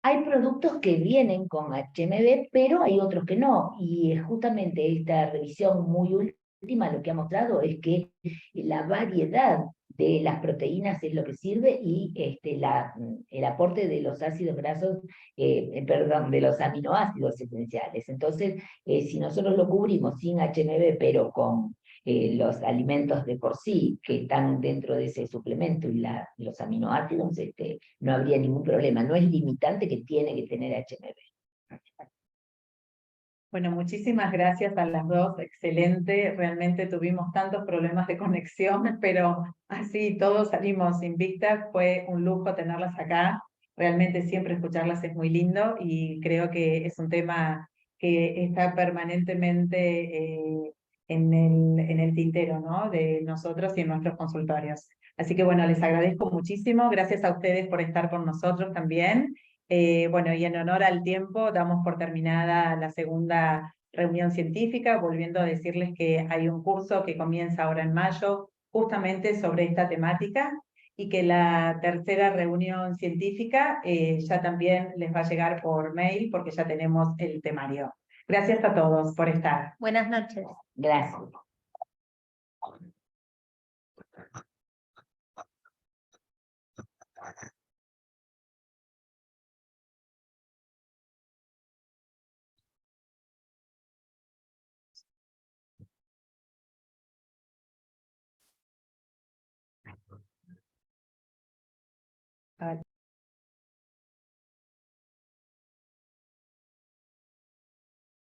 Hay productos que vienen con HMB, pero hay otros que no. Y justamente esta revisión muy última lo que ha mostrado es que la variedad de las proteínas es lo que sirve y el aporte de los ácidos grasos, de los aminoácidos esenciales. Entonces, si nosotros lo cubrimos sin HMB, pero con los alimentos de por sí que están dentro de ese suplemento y los aminoácidos, no habría ningún problema. No es limitante que tiene que tener HMB. Bueno, muchísimas gracias a las dos, excelente, realmente tuvimos tantos problemas de conexión, pero así todos salimos invictas, fue un lujo tenerlas acá, realmente siempre escucharlas es muy lindo y creo que es un tema que está permanentemente en el tintero, ¿no? De nosotros y en nuestros consultorios. Así que bueno, les agradezco muchísimo, gracias a ustedes por estar con nosotros también. Bueno, y en honor al tiempo, damos por terminada la segunda reunión científica, volviendo a decirles que hay un curso que comienza ahora en mayo, justamente sobre esta temática, y que la tercera reunión científica ya también les va a llegar por mail, porque ya tenemos el temario. Gracias a todos por estar. Buenas noches. Gracias.